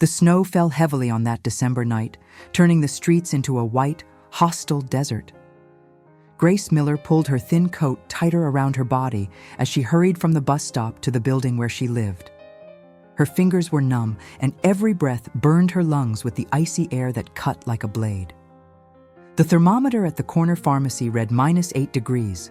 The snow fell heavily on that December night, turning the streets into a white, hostile desert. Grace Miller pulled her thin coat tighter around her body as she hurried from the bus stop to the building where she lived. Her fingers were numb, and every breath burned her lungs with the icy air that cut like a blade. The thermometer at the corner pharmacy read -8 degrees,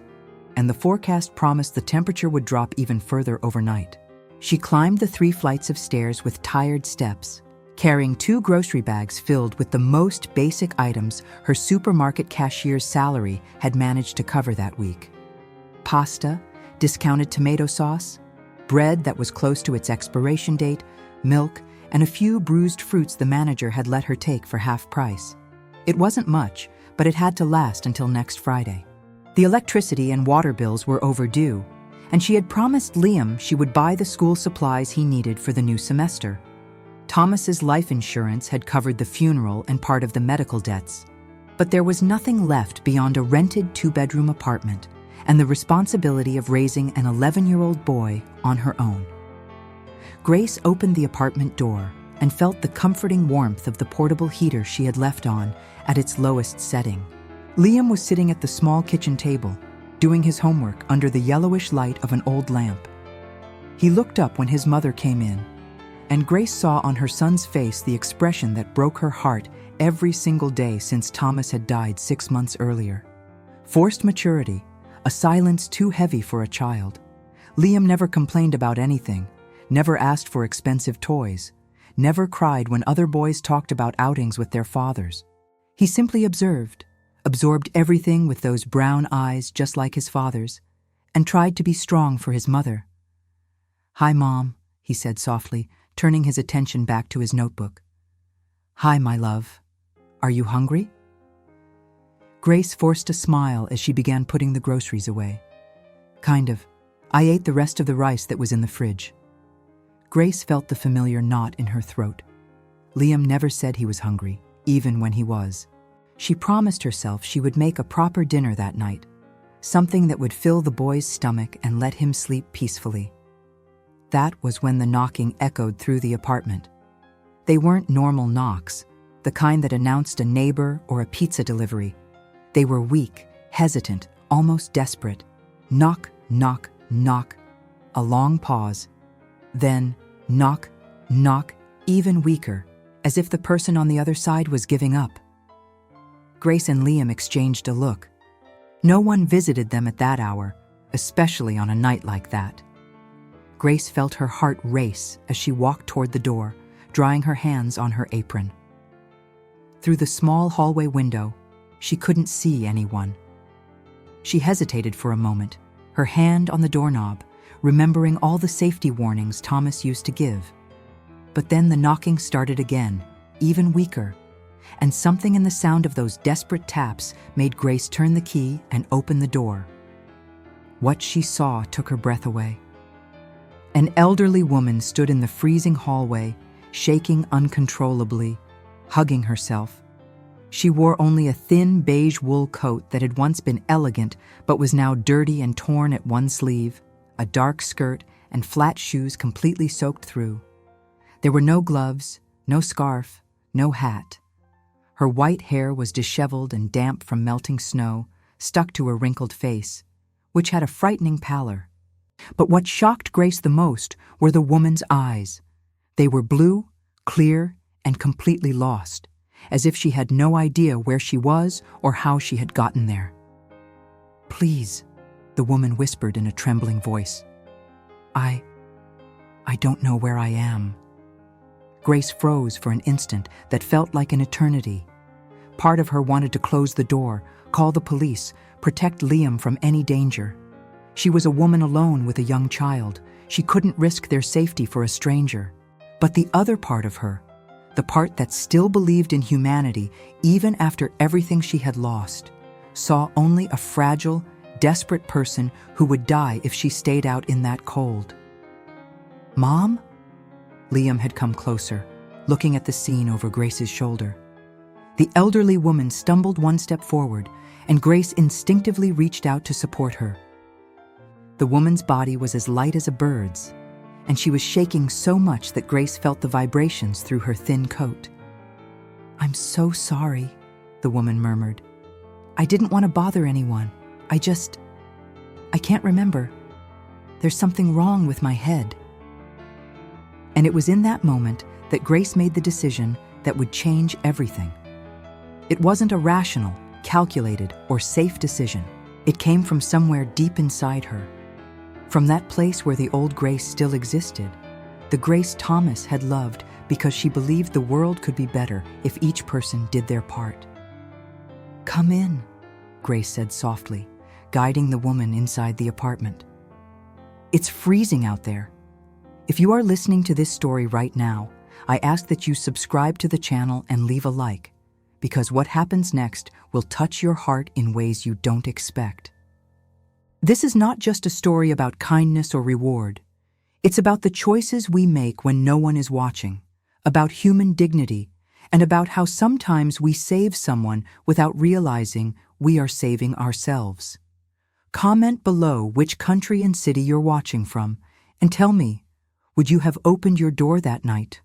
and the forecast promised the temperature would drop even further overnight. She climbed the 3 flights of stairs with tired steps, carrying 2 grocery bags filled with the most basic items her supermarket cashier's salary had managed to cover that week. Pasta, discounted tomato sauce, bread that was close to its expiration date, milk, and a few bruised fruits the manager had let her take for half price. It wasn't much, but it had to last until next Friday. The electricity and water bills were overdue, and she had promised Liam she would buy the school supplies he needed for the new semester. Thomas's life insurance had covered the funeral and part of the medical debts, but there was nothing left beyond a rented 2-bedroom apartment and the responsibility of raising an 11-year-old boy on her own. Grace opened the apartment door and felt the comforting warmth of the portable heater she had left on at its lowest setting. Liam was sitting at the small kitchen table, doing his homework under the yellowish light of an old lamp. He looked up when his mother came in, and Grace saw on her son's face the expression that broke her heart every single day since Thomas had died 6 months earlier. Forced maturity, a silence too heavy for a child. Liam never complained about anything, never asked for expensive toys, never cried when other boys talked about outings with their fathers. He simply absorbed everything with those brown eyes just like his father's, and tried to be strong for his mother. "Hi, Mom," he said softly, turning his attention back to his notebook. "Hi, my love. Are you hungry?" Grace forced a smile as she began putting the groceries away. "Kind of. I ate the rest of the rice that was in the fridge." Grace felt the familiar knot in her throat. Liam never said he was hungry, even when he was. She promised herself she would make a proper dinner that night, something that would fill the boy's stomach and let him sleep peacefully. That was when the knocking echoed through the apartment. They weren't normal knocks, the kind that announced a neighbor or a pizza delivery. They were weak, hesitant, almost desperate. Knock, knock, knock. A long pause. Then knock, knock, even weaker, as if the person on the other side was giving up. Grace and Liam exchanged a look. No one visited them at that hour, especially on a night like that. Grace felt her heart race as she walked toward the door, drying her hands on her apron. Through the small hallway window, she couldn't see anyone. She hesitated for a moment, her hand on the doorknob, remembering all the safety warnings Thomas used to give. But then the knocking started again, even weaker, and something in the sound of those desperate taps made Grace turn the key and open the door. What she saw took her breath away. An elderly woman stood in the freezing hallway, shaking uncontrollably, hugging herself. She wore only a thin beige wool coat that had once been elegant but was now dirty and torn at one sleeve, a dark skirt, and flat shoes completely soaked through. There were no gloves, no scarf, no hat. Her white hair was disheveled and damp from melting snow, stuck to her wrinkled face, which had a frightening pallor. But what shocked Grace the most were the woman's eyes. They were blue, clear, and completely lost, as if she had no idea where she was or how she had gotten there. "Please," the woman whispered in a trembling voice. I don't know where I am." Grace froze for an instant that felt like an eternity. Part of her wanted to close the door, call the police, protect Liam from any danger. She was a woman alone with a young child. She couldn't risk their safety for a stranger. But the other part of her, the part that still believed in humanity even after everything she had lost, saw only a fragile, desperate person who would die if she stayed out in that cold. "Mom?" Liam had come closer, looking at the scene over Grace's shoulder. The elderly woman stumbled one step forward, and Grace instinctively reached out to support her. The woman's body was as light as a bird's, and she was shaking so much that Grace felt the vibrations through her thin coat. "I'm so sorry," the woman murmured. "I didn't want to bother anyone. I can't remember. There's something wrong with my head." And it was in that moment that Grace made the decision that would change everything. It wasn't a rational, calculated, or safe decision. It came from somewhere deep inside her. From that place where the old Grace still existed, the Grace Thomas had loved because she believed the world could be better if each person did their part. "Come in," Grace said softly, guiding the woman inside the apartment. "It's freezing out there. If you are listening to this story right now, I ask that you subscribe to the channel and leave a like, because what happens next will touch your heart in ways you don't expect." This is not just a story about kindness or reward. It's about the choices we make when no one is watching, about human dignity, and about how sometimes we save someone without realizing we are saving ourselves. Comment below which country and city you're watching from, and tell me, would you have opened your door that night?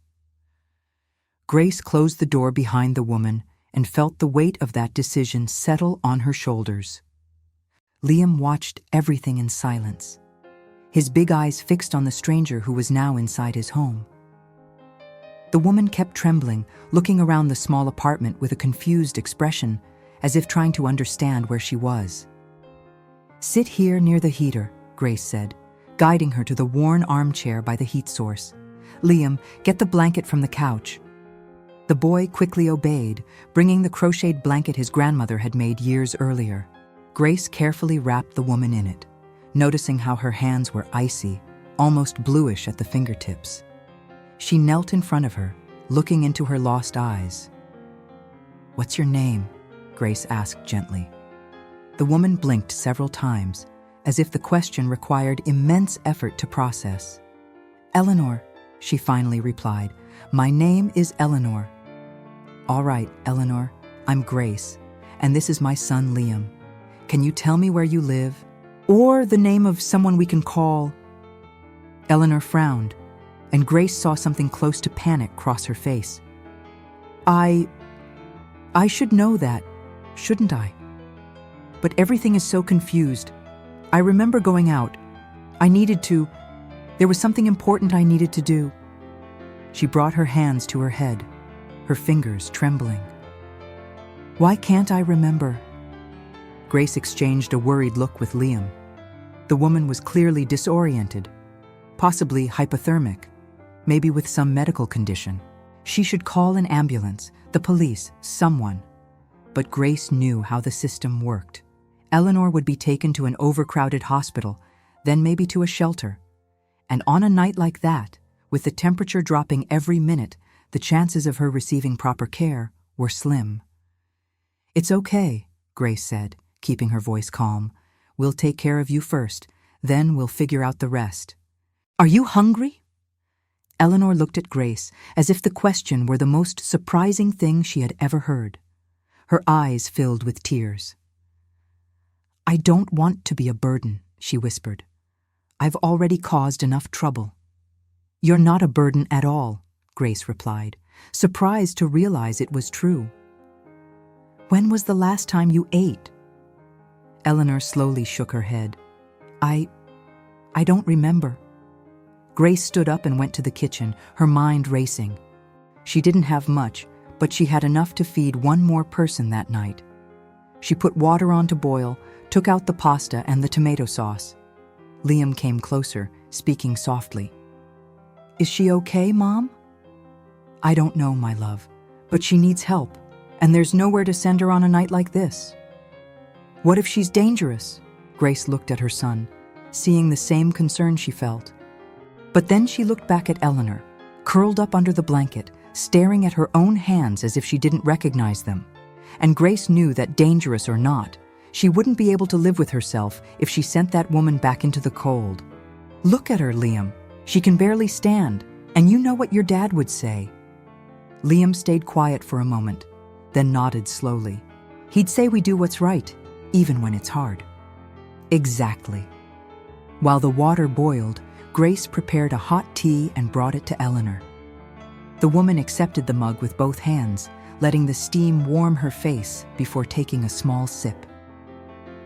Grace closed the door behind the woman and felt the weight of that decision settle on her shoulders. Liam watched everything in silence, his big eyes fixed on the stranger who was now inside his home. The woman kept trembling, looking around the small apartment with a confused expression, as if trying to understand where she was. "Sit here near the heater," Grace said, guiding her to the worn armchair by the heat source. "Liam, get the blanket from the couch." The boy quickly obeyed, bringing the crocheted blanket his grandmother had made years earlier. Grace carefully wrapped the woman in it, noticing how her hands were icy, almost bluish at the fingertips. She knelt in front of her, looking into her lost eyes. "What's your name?" Grace asked gently. The woman blinked several times, as if the question required immense effort to process. "Eleanor," she finally replied. "My name is Eleanor." "All right, Eleanor, I'm Grace, and this is my son Liam. Can you tell me where you live? Or the name of someone we can call?" Eleanor frowned, and Grace saw something close to panic cross her face. I should know that, shouldn't I? But everything is so confused. I remember going out. There was something important I needed to do." She brought her hands to her head, her fingers trembling. "Why can't I remember?" Grace exchanged a worried look with Liam. The woman was clearly disoriented, possibly hypothermic, maybe with some medical condition. She should call an ambulance, the police, someone. But Grace knew how the system worked. Eleanor would be taken to an overcrowded hospital, then maybe to a shelter. And on a night like that, with the temperature dropping every minute, the chances of her receiving proper care were slim. "It's okay," Grace said, keeping her voice calm. "We'll take care of you first, then we'll figure out the rest." "Are you hungry?" Eleanor looked at Grace as if the question were the most surprising thing she had ever heard. Her eyes filled with tears. "I don't want to be a burden," she whispered. "I've already caused enough trouble." "You're not a burden at all," Grace replied, surprised to realize it was true. "When was the last time you ate?" Eleanor slowly shook her head. I don't remember." Grace stood up and went to the kitchen, her mind racing. She didn't have much, but she had enough to feed one more person that night. She put water on to boil, took out the pasta and the tomato sauce. Liam came closer, speaking softly. "Is she okay, Mom?" "I don't know, my love, but she needs help, and there's nowhere to send her on a night like this." "What if she's dangerous?" Grace looked at her son, seeing the same concern she felt. But then she looked back at Eleanor, curled up under the blanket, staring at her own hands as if she didn't recognize them. And Grace knew that, dangerous or not, she wouldn't be able to live with herself if she sent that woman back into the cold. "Look at her, Liam. She can barely stand, and you know what your dad would say." Liam stayed quiet for a moment, then nodded slowly. "He'd say we do what's right, even when it's hard." "Exactly." While the water boiled, Grace prepared a hot tea and brought it to Eleanor. The woman accepted the mug with both hands, letting the steam warm her face before taking a small sip.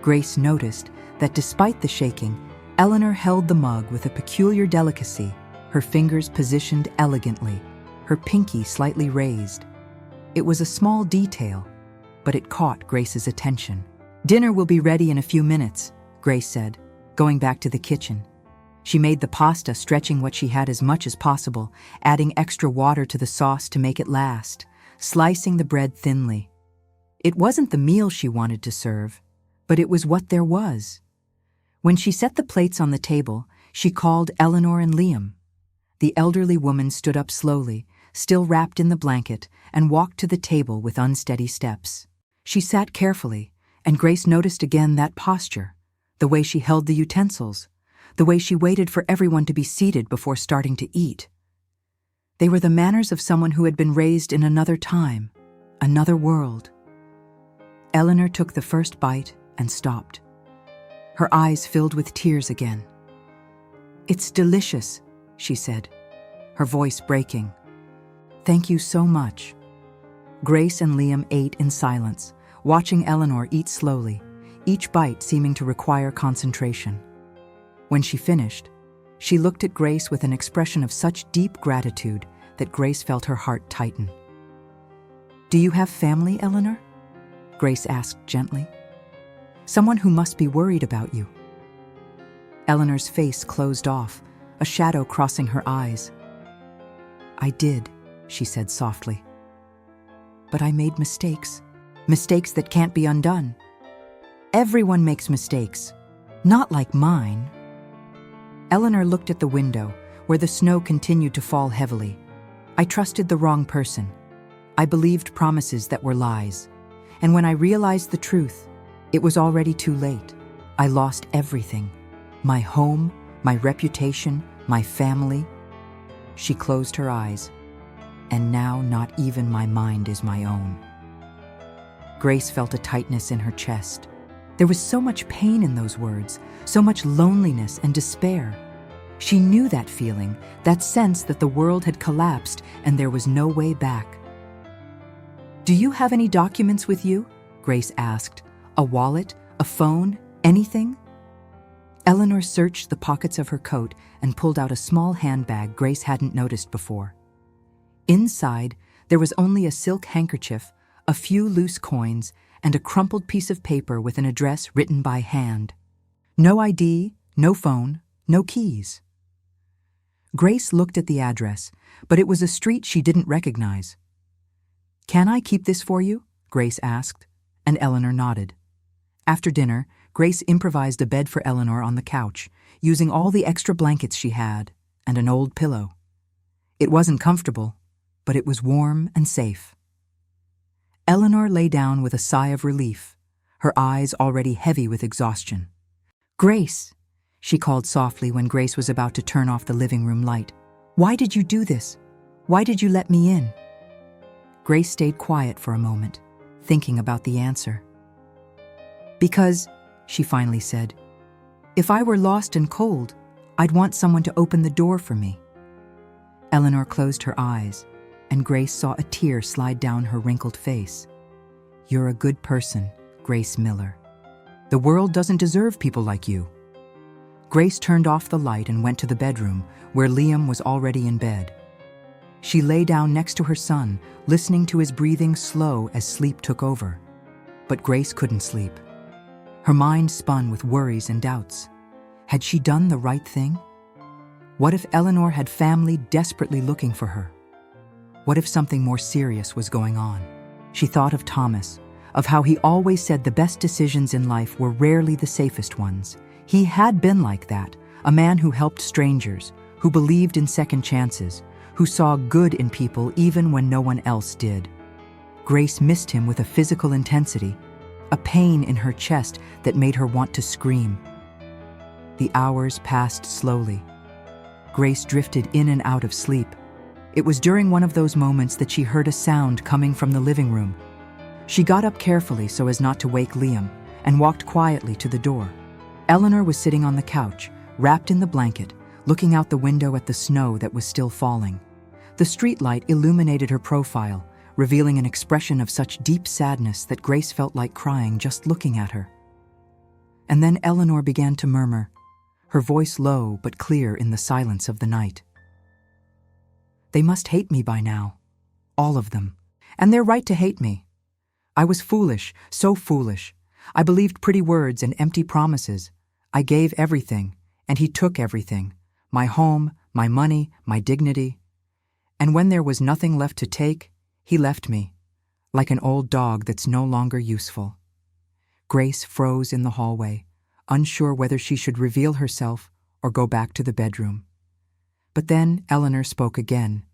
Grace noticed that despite the shaking, Eleanor held the mug with a peculiar delicacy, her fingers positioned elegantly, her pinky slightly raised. It was a small detail, but it caught Grace's attention. "Dinner will be ready in a few minutes," Grace said, going back to the kitchen. She made the pasta, stretching what she had as much as possible, adding extra water to the sauce to make it last, slicing the bread thinly. It wasn't the meal she wanted to serve, but it was what there was. When she set the plates on the table, she called Eleanor and Liam. The elderly woman stood up slowly, still wrapped in the blanket, and walked to the table with unsteady steps. She sat carefully, and Grace noticed again that posture, the way she held the utensils, the way she waited for everyone to be seated before starting to eat. They were the manners of someone who had been raised in another time, another world. Eleanor took the first bite and stopped. Her eyes filled with tears again. "It's delicious," she said, her voice breaking. "Thank you so much." Grace and Liam ate in silence, watching Eleanor eat slowly, each bite seeming to require concentration. When she finished, she looked at Grace with an expression of such deep gratitude that Grace felt her heart tighten. "Do you have family, Eleanor?" Grace asked gently. "Someone who must be worried about you." Eleanor's face closed off, a shadow crossing her eyes. "I did," she said softly. "But I made mistakes. Mistakes that can't be undone. Everyone makes mistakes. Not like mine." Eleanor looked at the window, where the snow continued to fall heavily. "I trusted the wrong person. I believed promises that were lies. And when I realized the truth, it was already too late. I lost everything. My home, my reputation, my family." She closed her eyes. "And now not even my mind is my own." Grace felt a tightness in her chest. There was so much pain in those words, so much loneliness and despair. She knew that feeling, that sense that the world had collapsed and there was no way back. "Do you have any documents with you?" Grace asked. "A wallet, a phone, anything?" Eleanor searched the pockets of her coat and pulled out a small handbag Grace hadn't noticed before. Inside, there was only a silk handkerchief, a few loose coins, and a crumpled piece of paper with an address written by hand. No ID, no phone, no keys. Grace looked at the address, but it was a street she didn't recognize. "Can I keep this for you?" Grace asked, and Eleanor nodded. After dinner, Grace improvised a bed for Eleanor on the couch, using all the extra blankets she had and an old pillow. It wasn't comfortable, but it was warm and safe. Eleanor lay down with a sigh of relief, her eyes already heavy with exhaustion. "Grace," she called softly when Grace was about to turn off the living room light. "Why did you do this? Why did you let me in?" Grace stayed quiet for a moment, thinking about the answer. "Because," she finally said, "if I were lost and cold, I'd want someone to open the door for me." Eleanor closed her eyes, and Grace saw a tear slide down her wrinkled face. "You're a good person, Grace Miller. The world doesn't deserve people like you." Grace turned off the light and went to the bedroom, where Liam was already in bed. She lay down next to her son, listening to his breathing slow as sleep took over. But Grace couldn't sleep. Her mind spun with worries and doubts. Had she done the right thing? What if Eleanor had family desperately looking for her? What if something more serious was going on? She thought of Thomas, of how he always said the best decisions in life were rarely the safest ones. He had been like that, a man who helped strangers, who believed in second chances, who saw good in people even when no one else did. Grace missed him with a physical intensity, a pain in her chest that made her want to scream. The hours passed slowly. Grace drifted in and out of sleep. It was during one of those moments that she heard a sound coming from the living room. She got up carefully so as not to wake Liam and walked quietly to the door. Eleanor was sitting on the couch, wrapped in the blanket, looking out the window at the snow that was still falling. The streetlight illuminated her profile, revealing an expression of such deep sadness that Grace felt like crying just looking at her. And then Eleanor began to murmur, her voice low but clear in the silence of the night. "They must hate me by now. All of them. And they're right to hate me. I was foolish, so foolish. I believed pretty words and empty promises. I gave everything, and he took everything. My home, my money, my dignity. And when there was nothing left to take, he left me, like an old dog that's no longer useful." Grace froze in the hallway, unsure whether she should reveal herself or go back to the bedroom. But then Eleanor spoke again,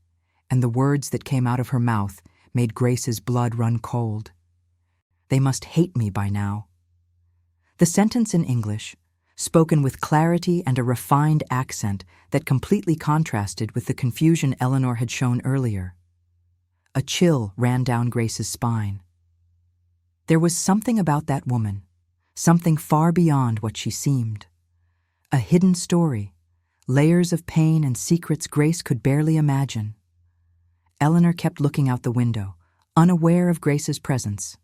and the words that came out of her mouth made Grace's blood run cold. "They must hate me by now." The sentence in English, spoken with clarity and a refined accent that completely contrasted with the confusion Eleanor had shown earlier. A chill ran down Grace's spine. There was something about that woman, something far beyond what she seemed. A hidden story, layers of pain and secrets Grace could barely imagine. Eleanor kept looking out the window, unaware of Grace's presence.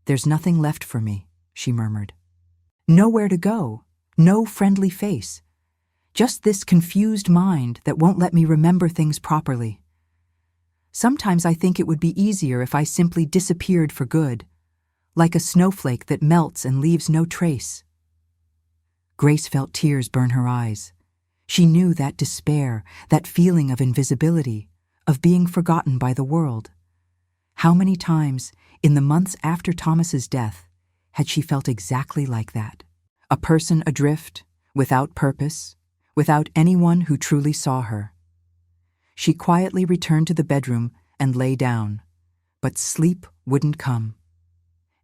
"There's nothing left for me," she murmured. "Nowhere to go, no friendly face. Just this confused mind that won't let me remember things properly. Sometimes I think it would be easier if I simply disappeared for good, like a snowflake that melts and leaves no trace." Grace felt tears burn her eyes. She knew that despair, that feeling of invisibility, of being forgotten by the world. How many times, in the months after Thomas's death, had she felt exactly like that? A person adrift, without purpose, without anyone who truly saw her. She quietly returned to the bedroom and lay down, but sleep wouldn't come.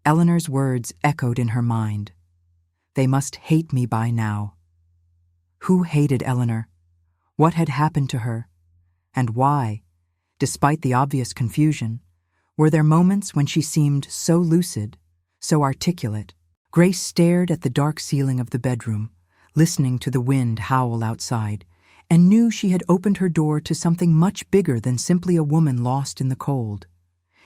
Eleanor's words echoed in her mind. "They must hate me by now." Who hated Eleanor? What had happened to her? And why, despite the obvious confusion, were there moments when she seemed so lucid, so articulate? Grace stared at the dark ceiling of the bedroom, listening to the wind howl outside, and knew she had opened her door to something much bigger than simply a woman lost in the cold.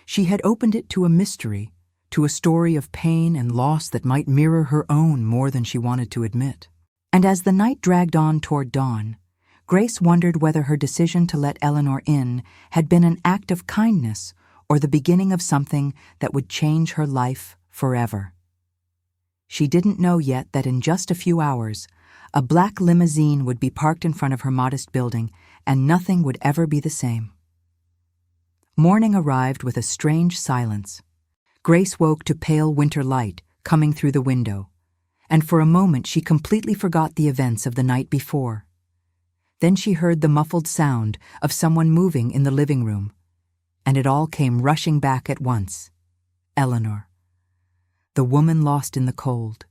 She had opened it to a mystery, to a story of pain and loss that might mirror her own more than she wanted to admit. And as the night dragged on toward dawn, Grace wondered whether her decision to let Eleanor in had been an act of kindness or the beginning of something that would change her life forever. She didn't know yet that in just a few hours, a black limousine would be parked in front of her modest building, and nothing would ever be the same. Morning arrived with a strange silence. Grace woke to pale winter light coming through the window, and for a moment she completely forgot the events of the night before. Then she heard the muffled sound of someone moving in the living room, and it all came rushing back at once. Eleanor. The woman lost in the cold.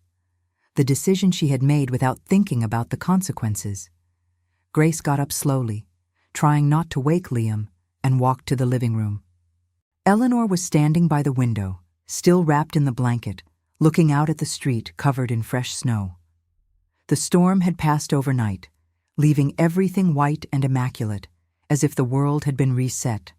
The decision she had made without thinking about the consequences. Grace got up slowly, trying not to wake Liam, and walked to the living room. Eleanor was standing by the window, still wrapped in the blanket, looking out at the street covered in fresh snow. The storm had passed overnight, leaving everything white and immaculate, as if the world had been reset.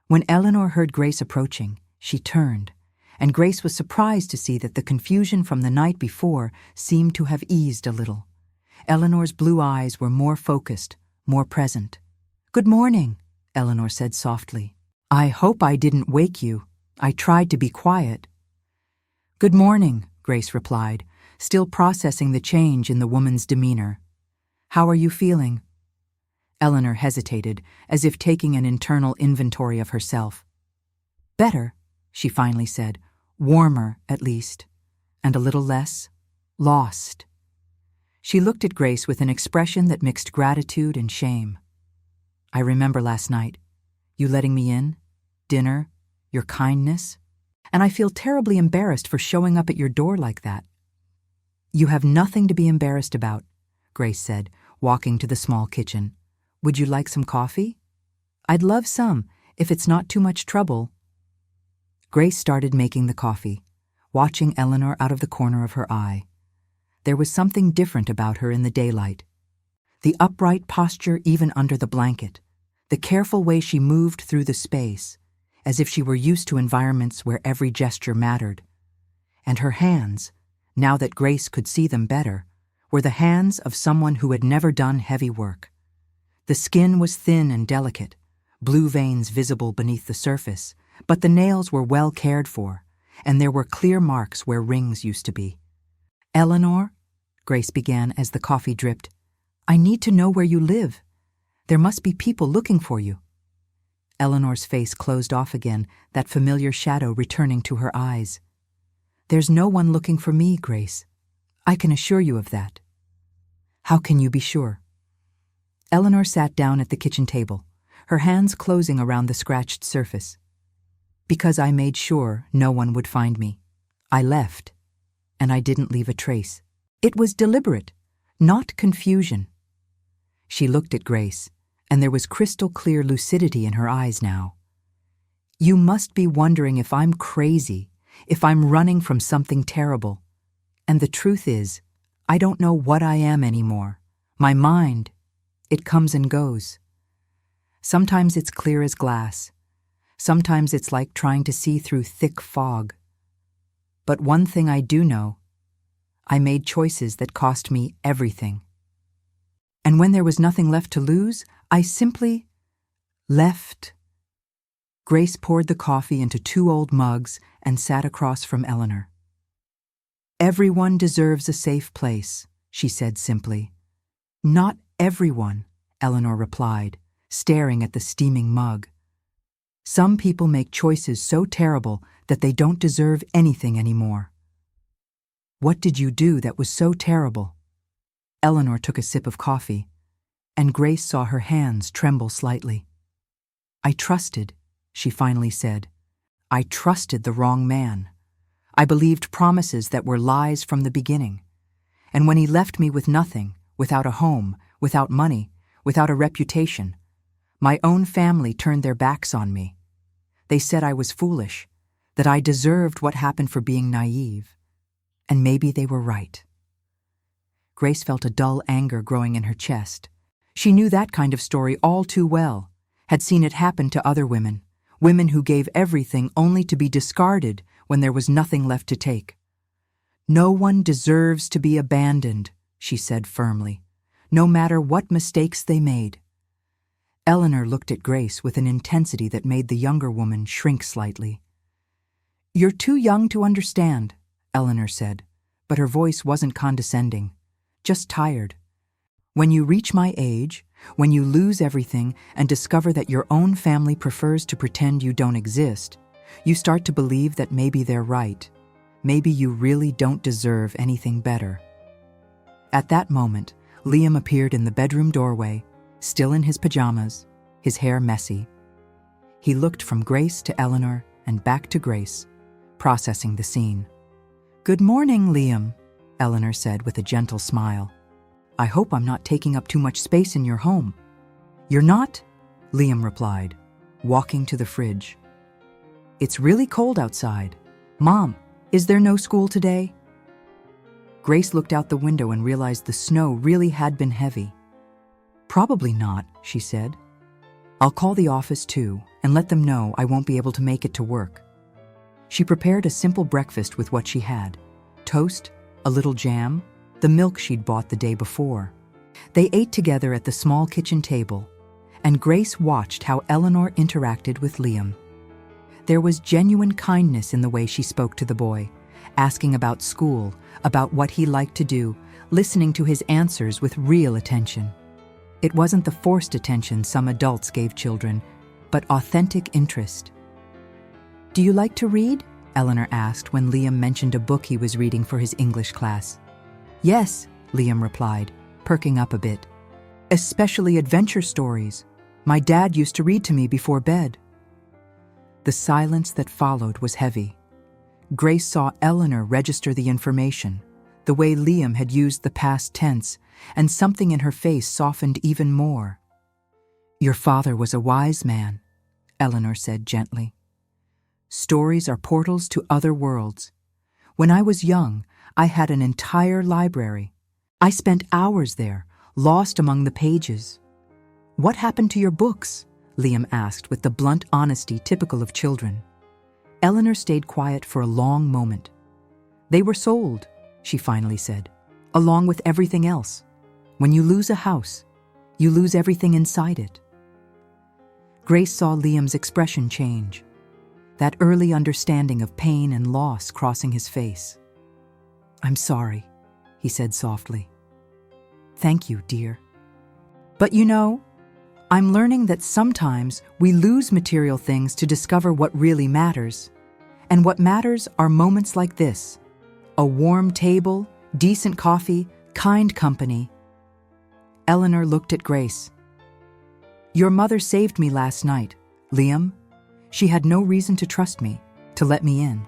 When Eleanor heard Grace approaching, she turned, and Grace was surprised to see that the confusion from the night before seemed to have eased a little. Eleanor's blue eyes were more focused, more present. "Good morning," Eleanor said softly. "I hope I didn't wake you. I tried to be quiet." "Good morning," Grace replied, still processing the change in the woman's demeanor. "How are you feeling?" Eleanor hesitated, as if taking an internal inventory of herself. "Better," she finally said, "warmer, at least, and a little less lost." She looked at Grace with an expression that mixed gratitude and shame. "I remember last night, you letting me in, dinner, your kindness, and I feel terribly embarrassed for showing up at your door like that." "You have nothing to be embarrassed about," Grace said, walking to the small kitchen. "Would you like some coffee?" "I'd love some, if it's not too much trouble." Grace started making the coffee, watching Eleanor out of the corner of her eye. There was something different about her in the daylight. The upright posture even under the blanket, the careful way she moved through the space, as if she were used to environments where every gesture mattered. And her hands, now that Grace could see them better, were the hands of someone who had never done heavy work. The skin was thin and delicate, blue veins visible beneath the surface, but the nails were well cared for, and there were clear marks where rings used to be. "Eleanor," Grace began as the coffee dripped, "I need to know where you live. There must be people looking for you." Eleanor's face closed off again, that familiar shadow returning to her eyes. "There's no one looking for me, Grace. I can assure you of that." "How can you be sure?" Eleanor sat down at the kitchen table, her hands closing around the scratched surface. "Because I made sure no one would find me. I left, and I didn't leave a trace. It was deliberate, not confusion." She looked at Grace, and there was crystal clear lucidity in her eyes now. "You must be wondering if I'm crazy, if I'm running from something terrible. And the truth is, I don't know what I am anymore. My mind, it comes and goes. Sometimes it's clear as glass. Sometimes it's like trying to see through thick fog. But one thing I do know, I made choices that cost me everything. And when there was nothing left to lose, I simply left." Grace poured the coffee into 2 old mugs and sat across from Eleanor. "Everyone deserves a safe place," she said simply. "Not everyone," Eleanor replied, staring at the steaming mug. "Some people make choices so terrible that they don't deserve anything anymore." "What did you do that was so terrible?" Eleanor took a sip of coffee, and Grace saw her hands tremble slightly. "I trusted," she finally said. "I trusted the wrong man. I believed promises that were lies from the beginning. And when he left me with nothing, without a home, without money, without a reputation, my own family turned their backs on me. They said I was foolish, that I deserved what happened for being naive. And maybe they were right." Grace felt a dull anger growing in her chest. She knew that kind of story all too well, had seen it happen to other women, women who gave everything only to be discarded when there was nothing left to take. "No one deserves to be abandoned," she said firmly, "no matter what mistakes they made." Eleanor looked at Grace with an intensity that made the younger woman shrink slightly. "You're too young to understand," Eleanor said, but her voice wasn't condescending, just tired. "When you reach my age, when you lose everything and discover that your own family prefers to pretend you don't exist, you start to believe that maybe they're right. Maybe you really don't deserve anything better." At that moment, Liam appeared in the bedroom doorway, still in his pajamas, his hair messy. He looked from Grace to Eleanor and back to Grace, processing the scene. "Good morning, Liam," Eleanor said with a gentle smile. "I hope I'm not taking up too much space in your home." "You're not," Liam replied, walking to the fridge. "It's really cold outside. Mom, is there no school today?" Grace looked out the window and realized the snow really had been heavy. "Probably not," she said. "I'll call the office too and let them know I won't be able to make it to work." She prepared a simple breakfast with what she had: toast, a little jam, the milk she'd bought the day before. They ate together at the small kitchen table, and Grace watched how Eleanor interacted with Liam. There was genuine kindness in the way she spoke to the boy, asking about school, about what he liked to do, listening to his answers with real attention. It wasn't the forced attention some adults gave children, but authentic interest. "Do you like to read?" Eleanor asked when Liam mentioned a book he was reading for his English class. "Yes," Liam replied, perking up a bit. "Especially adventure stories. My dad used to read to me before bed." The silence that followed was heavy. Grace saw Eleanor register the information, the way Liam had used the past tense, and something in her face softened even more. "Your father was a wise man," Eleanor said gently. "Stories are portals to other worlds. When I was young, I had an entire library. I spent hours there, lost among the pages. "What happened to your books?" Liam asked with the blunt honesty typical of children. Eleanor stayed quiet for a long moment. "They were sold," she finally said, "along with everything else. When you lose a house, you lose everything inside it." Grace saw Liam's expression change, that early understanding of pain and loss crossing his face. "I'm sorry," he said softly. "Thank you, dear. But you know, I'm learning that sometimes we lose material things to discover what really matters. And what matters are moments like this: a warm table, decent coffee, kind company." Eleanor looked at Grace. "Your mother saved me last night, Liam. She had no reason to trust me, to let me in,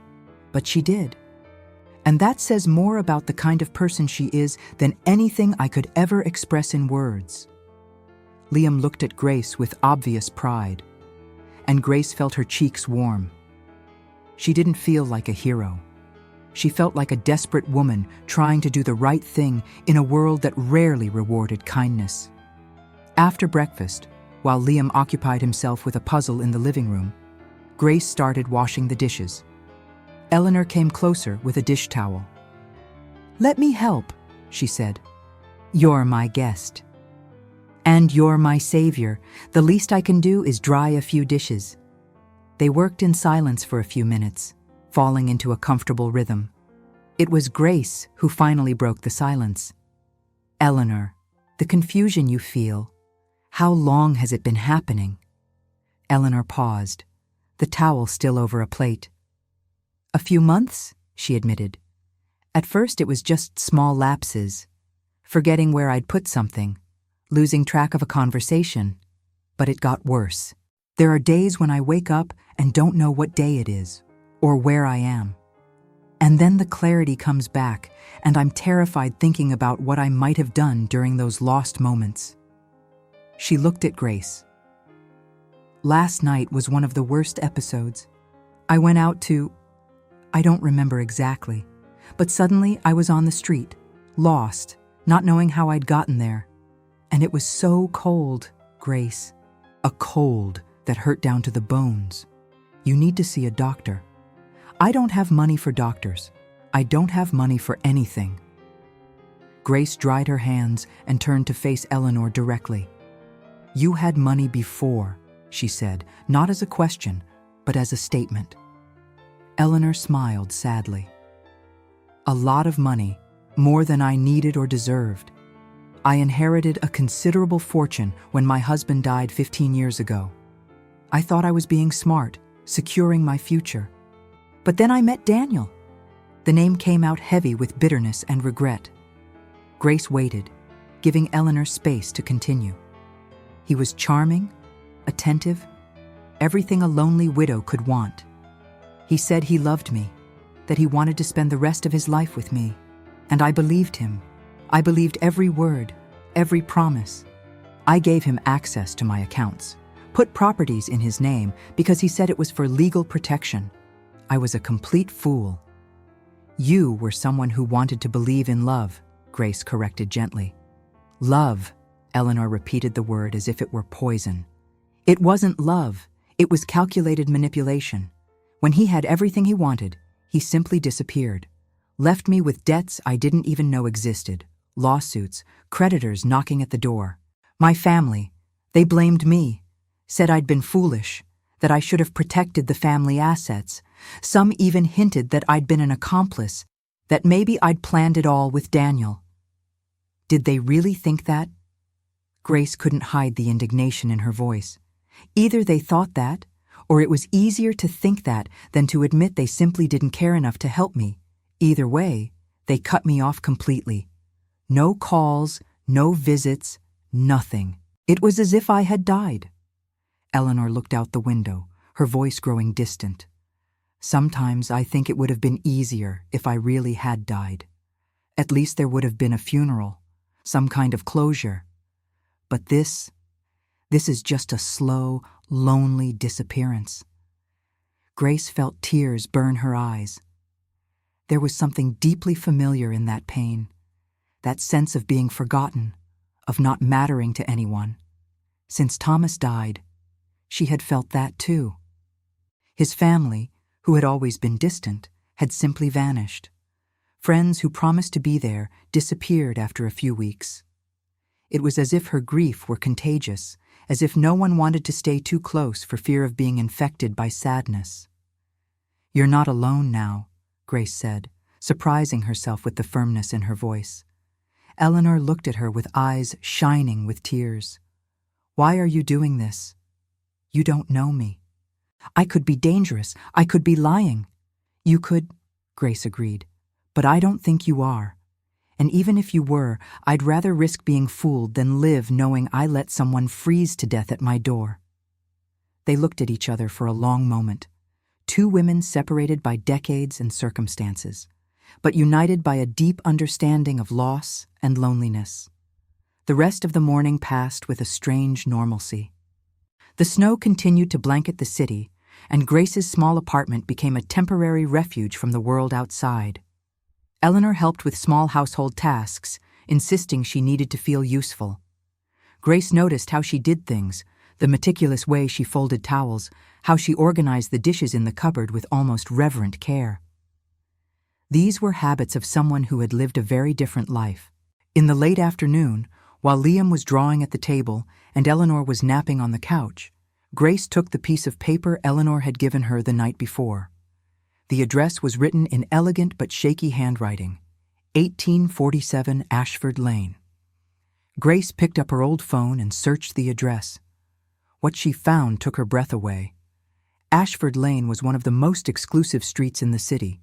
but she did. And that says more about the kind of person she is than anything I could ever express in words." Liam looked at Grace with obvious pride, and Grace felt her cheeks warm. She didn't feel like a hero. She felt like a desperate woman trying to do the right thing in a world that rarely rewarded kindness. After breakfast, while Liam occupied himself with a puzzle in the living room, Grace started washing the dishes. Eleanor came closer with a dish towel. "Let me help," she said. "You're my guest. And you're my savior. The least I can do is dry a few dishes." They worked in silence for a few minutes, falling into a comfortable rhythm. It was Grace who finally broke the silence. "Eleanor, the confusion you feel, how long has it been happening?" Eleanor paused, the towel still over a plate. "A few months," she admitted. "At first it was just small lapses, forgetting where I'd put something, losing track of a conversation. But it got worse. There are days when I wake up and don't know what day it is, or where I am. And then the clarity comes back, and I'm terrified thinking about what I might have done during those lost moments." She looked at Grace. "Last night was one of the worst episodes. I went out to... I don't remember exactly, but suddenly I was on the street, lost, not knowing how I'd gotten there. And it was so cold, Grace. A cold that hurt down to the bones. You need to see a doctor. I don't have money for doctors. I don't have money for anything." Grace dried her hands and turned to face Eleanor directly. "You had money before," she said, not as a question, but as a statement. Eleanor smiled sadly. "A lot of money, more than I needed or deserved. I inherited a considerable fortune when my husband died 15 years ago. I thought I was being smart, securing my future. But then I met Daniel." The name came out heavy with bitterness and regret. Grace waited, giving Eleanor space to continue. "He was charming, attentive, everything a lonely widow could want. He said he loved me, that he wanted to spend the rest of his life with me. And I believed him. I believed every word, every promise. I gave him access to my accounts, put properties in his name because he said it was for legal protection. I was a complete fool." "You were someone who wanted to believe in love," Grace corrected gently. "Love," Eleanor repeated the word as if it were poison. "It wasn't love. It was calculated manipulation. When he had everything he wanted, he simply disappeared. Left me with debts I didn't even know existed, lawsuits, creditors knocking at the door. My family, they blamed me, said I'd been foolish, that I should have protected the family assets. Some even hinted that I'd been an accomplice, that maybe I'd planned it all with Daniel." Did they really think that? Grace couldn't hide the indignation in her voice. Either they thought that, or it was easier to think that than to admit they simply didn't care enough to help me. Either way, they cut me off completely. No calls, no visits, nothing. It was as if I had died. Eleanor looked out the window, her voice growing distant. "Sometimes I think it would have been easier if I really had died. At least there would have been a funeral, some kind of closure. But this is just a slow, lonely disappearance." Grace felt tears burn her eyes. There was something deeply familiar in that pain, that sense of being forgotten, of not mattering to anyone. Since Thomas died, she had felt that too. His family, who had always been distant, had simply vanished. Friends who promised to be there disappeared after a few weeks. It was as if her grief were contagious, as if no one wanted to stay too close for fear of being infected by sadness. "You're not alone now," Grace said, surprising herself with the firmness in her voice. Eleanor looked at her with eyes shining with tears. "Why are you doing this? You don't know me. I could be dangerous. I could be lying." "You could," Grace agreed, "but I don't think you are. And even if you were, I'd rather risk being fooled than live knowing I let someone freeze to death at my door." They looked at each other for a long moment, two women separated by decades and circumstances, but united by a deep understanding of loss and loneliness. The rest of the morning passed with a strange normalcy. The snow continued to blanket the city, and Grace's small apartment became a temporary refuge from the world outside. Eleanor helped with small household tasks, insisting she needed to feel useful. Grace noticed how she did things, the meticulous way she folded towels, how she organized the dishes in the cupboard with almost reverent care. These were habits of someone who had lived a very different life. In the late afternoon, while Liam was drawing at the table and Eleanor was napping on the couch, Grace took the piece of paper Eleanor had given her the night before. The address was written in elegant but shaky handwriting, 1847 Ashford Lane. Grace picked up her old phone and searched the address. What she found took her breath away. Ashford Lane was one of the most exclusive streets in the city,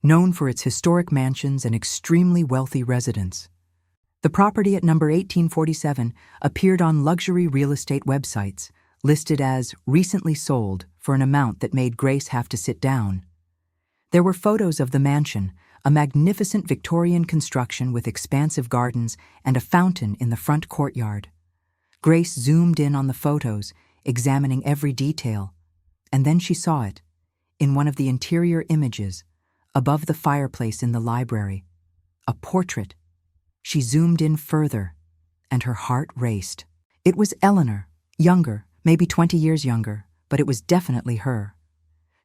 known for its historic mansions and extremely wealthy residents. The property at number 1847 appeared on luxury real estate websites, listed as recently sold for an amount that made Grace have to sit down. There were photos of the mansion, a magnificent Victorian construction with expansive gardens and a fountain in the front courtyard. Grace zoomed in on the photos, examining every detail, and then she saw it, in one of the interior images, above the fireplace in the library, a portrait. She zoomed in further, and her heart raced. It was Eleanor, younger, maybe 20 years younger, but it was definitely her.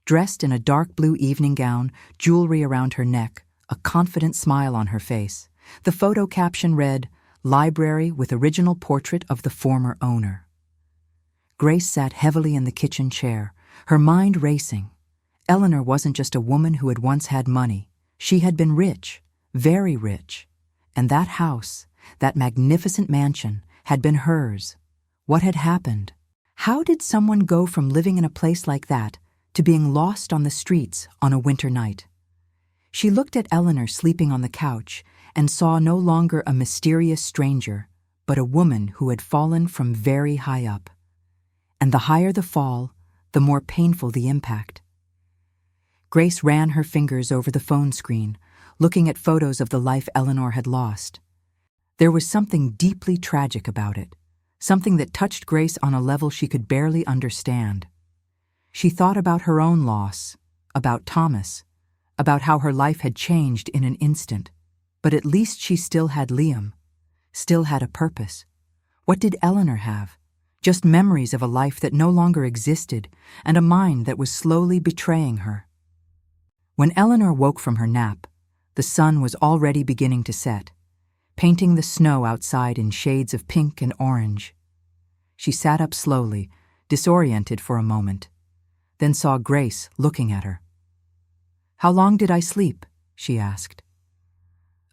Dressed in a dark blue evening gown, jewelry around her neck, a confident smile on her face. The photo caption read, "Library with original portrait of the former owner." Grace sat heavily in the kitchen chair, her mind racing. Eleanor wasn't just a woman who had once had money. She had been rich, very rich. And that house, that magnificent mansion, had been hers. What had happened? How did someone go from living in a place like that to being lost on the streets on a winter night? She looked at Eleanor sleeping on the couch and saw no longer a mysterious stranger, but a woman who had fallen from very high up. And the higher the fall, the more painful the impact. Grace ran her fingers over the phone screen, looking at photos of the life Eleanor had lost. There was something deeply tragic about it, something that touched Grace on a level she could barely understand. She thought about her own loss, about Thomas, about how her life had changed in an instant. But at least she still had Liam, still had a purpose. What did Eleanor have? Just memories of a life that no longer existed and a mind that was slowly betraying her. When Eleanor woke from her nap, the sun was already beginning to set, painting the snow outside in shades of pink and orange. She sat up slowly, disoriented for a moment, then saw Grace looking at her. "How long did I sleep?" she asked.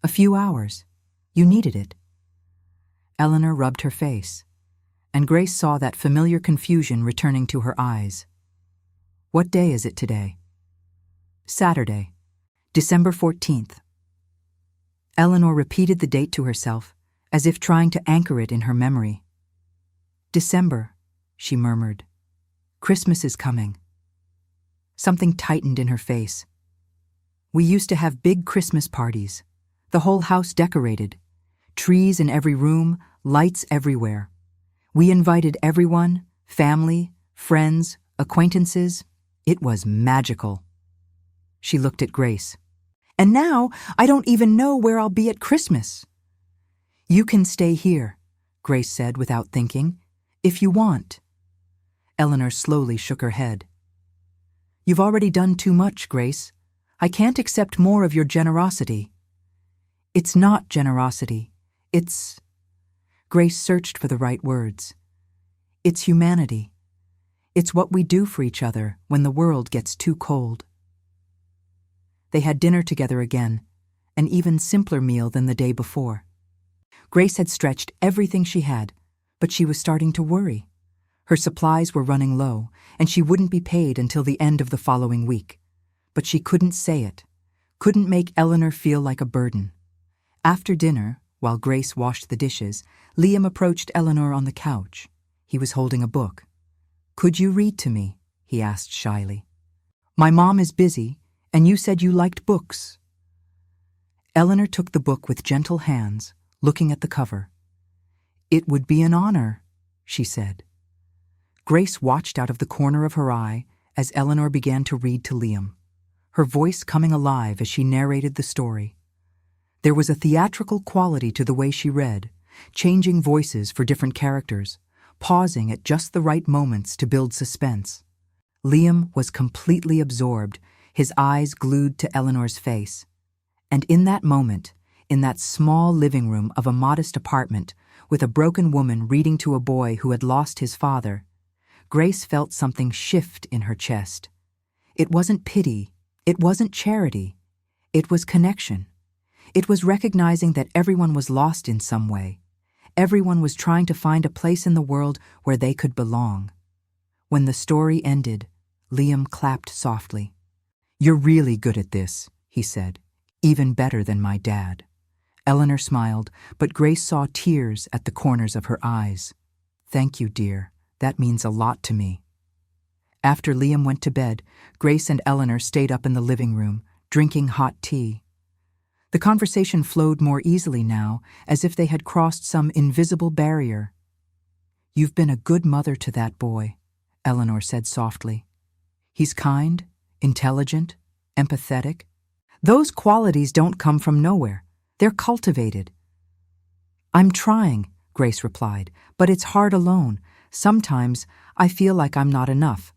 "A few hours. You needed it." Eleanor rubbed her face, and Grace saw that familiar confusion returning to her eyes. "What day is it today?" "Saturday, December 14th. Eleanor repeated the date to herself, as if trying to anchor it in her memory. "December," she murmured. "Christmas is coming." Something tightened in her face. "We used to have big Christmas parties, the whole house decorated, trees in every room, lights everywhere. We invited everyone, family, friends, acquaintances. It was magical." She looked at Grace. "And now I don't even know where I'll be at Christmas." "You can stay here," Grace said without thinking. If you want. Eleanor slowly shook her head. You've already done too much, Grace. I can't accept more of your generosity. It's not generosity. It's... Grace searched for the right words. It's humanity. It's what we do for each other when the world gets too cold. They had dinner together again, an even simpler meal than the day before. Grace had stretched everything she had, but she was starting to worry. Her supplies were running low, and she wouldn't be paid until the end of the following week. But she couldn't say it, couldn't make Eleanor feel like a burden. After dinner, while Grace washed the dishes, Liam approached Eleanor on the couch. He was holding a book. Could you read to me? He asked shyly. My mom is busy, and you said you liked books. Eleanor took the book with gentle hands, looking at the cover. It would be an honor, she said. Grace watched out of the corner of her eye as Eleanor began to read to Liam, her voice coming alive as she narrated the story. There was a theatrical quality to the way she read, changing voices for different characters, pausing at just the right moments to build suspense. Liam was completely absorbed, his eyes glued to Eleanor's face. And in that moment, in that small living room of a modest apartment, with a broken woman reading to a boy who had lost his father, Grace felt something shift in her chest. It wasn't pity, it wasn't charity, it was connection. It was recognizing that everyone was lost in some way. Everyone was trying to find a place in the world where they could belong. When the story ended, Liam clapped softly. You're really good at this, he said. Even better than my dad. Eleanor smiled, but Grace saw tears at the corners of her eyes. Thank you, dear. That means a lot to me. After Liam went to bed, Grace and Eleanor stayed up in the living room, drinking hot tea. The conversation flowed more easily now, as if they had crossed some invisible barrier. You've been a good mother to that boy, Eleanor said softly. He's kind, intelligent, empathetic. Those qualities don't come from nowhere. They're cultivated. I'm trying, Grace replied, but it's hard alone. Sometimes I feel like I'm not enough.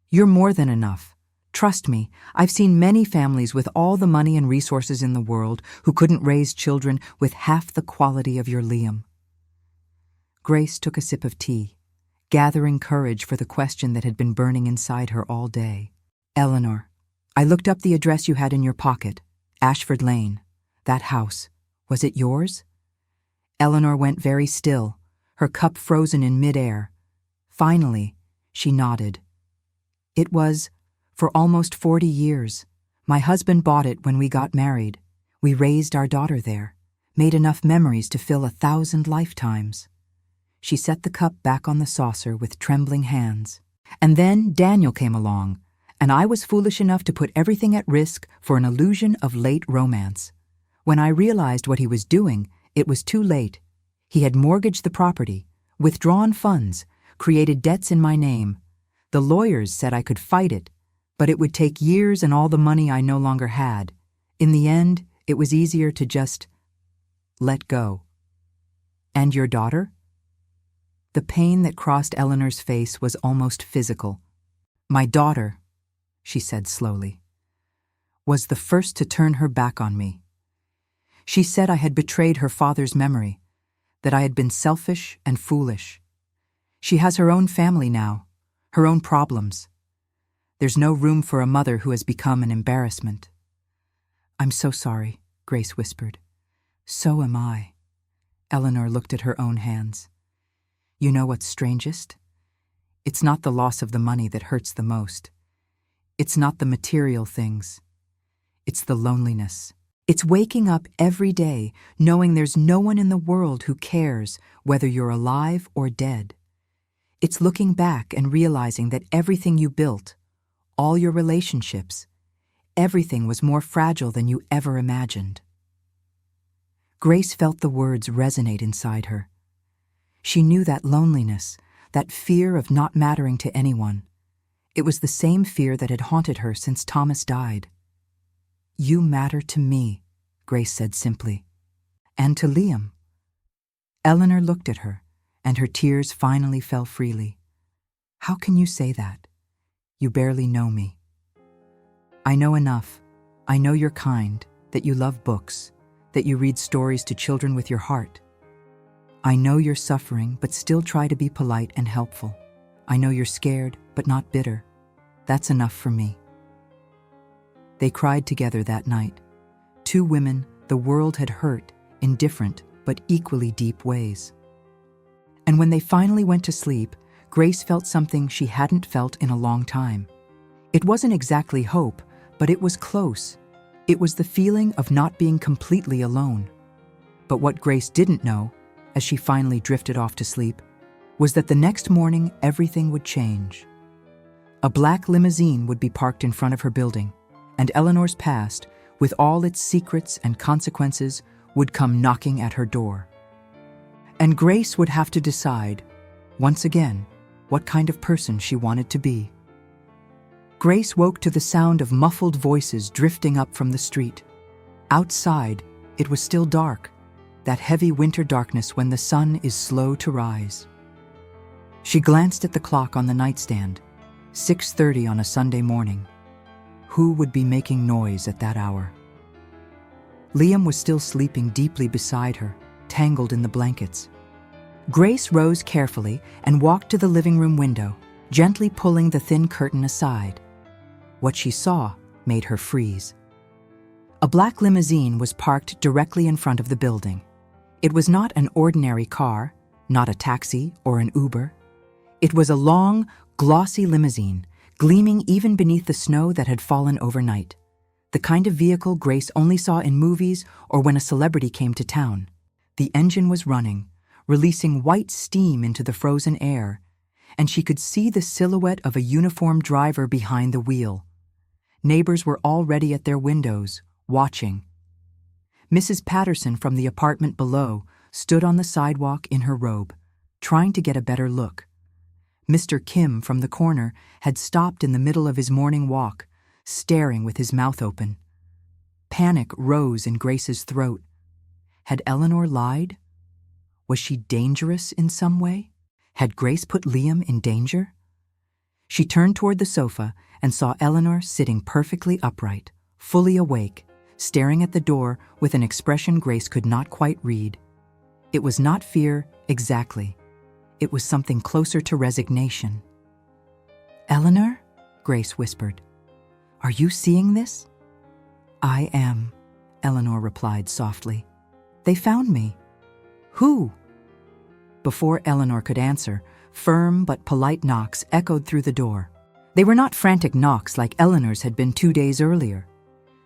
You're more than enough. Trust me, I've seen many families with all the money and resources in the world who couldn't raise children with half the quality of your Liam. Grace took a sip of tea, gathering courage for the question that had been burning inside her all day. Eleanor, I looked up the address you had in your pocket, Ashford Lane. That house. Was it yours? Eleanor went very still, her cup frozen in midair. Finally, she nodded. It was, for almost 40 years. My husband bought it when we got married. We raised our daughter there, made enough memories to fill 1,000 lifetimes. She set the cup back on the saucer with trembling hands. And then Daniel came along, and I was foolish enough to put everything at risk for an illusion of late romance. When I realized what he was doing, it was too late. He had mortgaged the property, withdrawn funds, created debts in my name. The lawyers said I could fight it, but it would take years and all the money I no longer had. In the end, it was easier to just let go. And your daughter? The pain that crossed Eleanor's face was almost physical. My daughter, she said slowly, was the first to turn her back on me. She said I had betrayed her father's memory, that I had been selfish and foolish. She has her own family now, her own problems. There's no room for a mother who has become an embarrassment. I'm so sorry, Grace whispered. So am I. Eleanor looked at her own hands. You know what's strangest? It's not the loss of the money that hurts the most. It's not the material things. It's the loneliness. It's waking up every day knowing there's no one in the world who cares whether you're alive or dead. It's looking back and realizing that everything you built, all your relationships, everything was more fragile than you ever imagined. Grace felt the words resonate inside her. She knew that loneliness, that fear of not mattering to anyone. It was the same fear that had haunted her since Thomas died. You matter to me, Grace said simply. And to Liam. Eleanor looked at her, and her tears finally fell freely. "How can you say that? You barely know me." "I know enough. I know you're kind, that you love books, that you read stories to children with your heart. I know you're suffering, but still try to be polite and helpful. I know you're scared, but not bitter. That's enough for me." They cried together that night. Two women the world had hurt in different but equally deep ways. And when they finally went to sleep, Grace felt something she hadn't felt in a long time. It wasn't exactly hope, but it was close. It was the feeling of not being completely alone. But what Grace didn't know, as she finally drifted off to sleep, was that the next morning everything would change. A black limousine would be parked in front of her building, and Eleanor's past, with all its secrets and consequences, would come knocking at her door. And Grace would have to decide, once again, what kind of person she wanted to be. Grace woke to the sound of muffled voices drifting up from the street. Outside, it was still dark, that heavy winter darkness when the sun is slow to rise. She glanced at the clock on the nightstand, 6:30 on a Sunday morning. Who would be making noise at that hour? Liam was still sleeping deeply beside her, tangled in the blankets. Grace rose carefully and walked to the living room window, gently pulling the thin curtain aside. What she saw made her freeze. A black limousine was parked directly in front of the building. It was not an ordinary car, not a taxi or an Uber. It was a long, glossy limousine, gleaming even beneath the snow that had fallen overnight. The kind of vehicle Grace only saw in movies or when a celebrity came to town. The engine was running, releasing white steam into the frozen air, and she could see the silhouette of a uniformed driver behind the wheel. Neighbors were already at their windows, watching. Mrs. Patterson from the apartment below stood on the sidewalk in her robe, trying to get a better look. Mr. Kim from the corner had stopped in the middle of his morning walk, staring with his mouth open. Panic rose in Grace's throat. Had Eleanor lied? Was she dangerous in some way? Had Grace put Liam in danger? She turned toward the sofa and saw Eleanor sitting perfectly upright, fully awake, staring at the door with an expression Grace could not quite read. It was not fear, exactly. It was something closer to resignation. "Eleanor?" Grace whispered. "Are you seeing this?" "I am," Eleanor replied softly. "They found me." "Who?" Before Eleanor could answer, firm but polite knocks echoed through the door. They were not frantic knocks like Eleanor's had been 2 days earlier.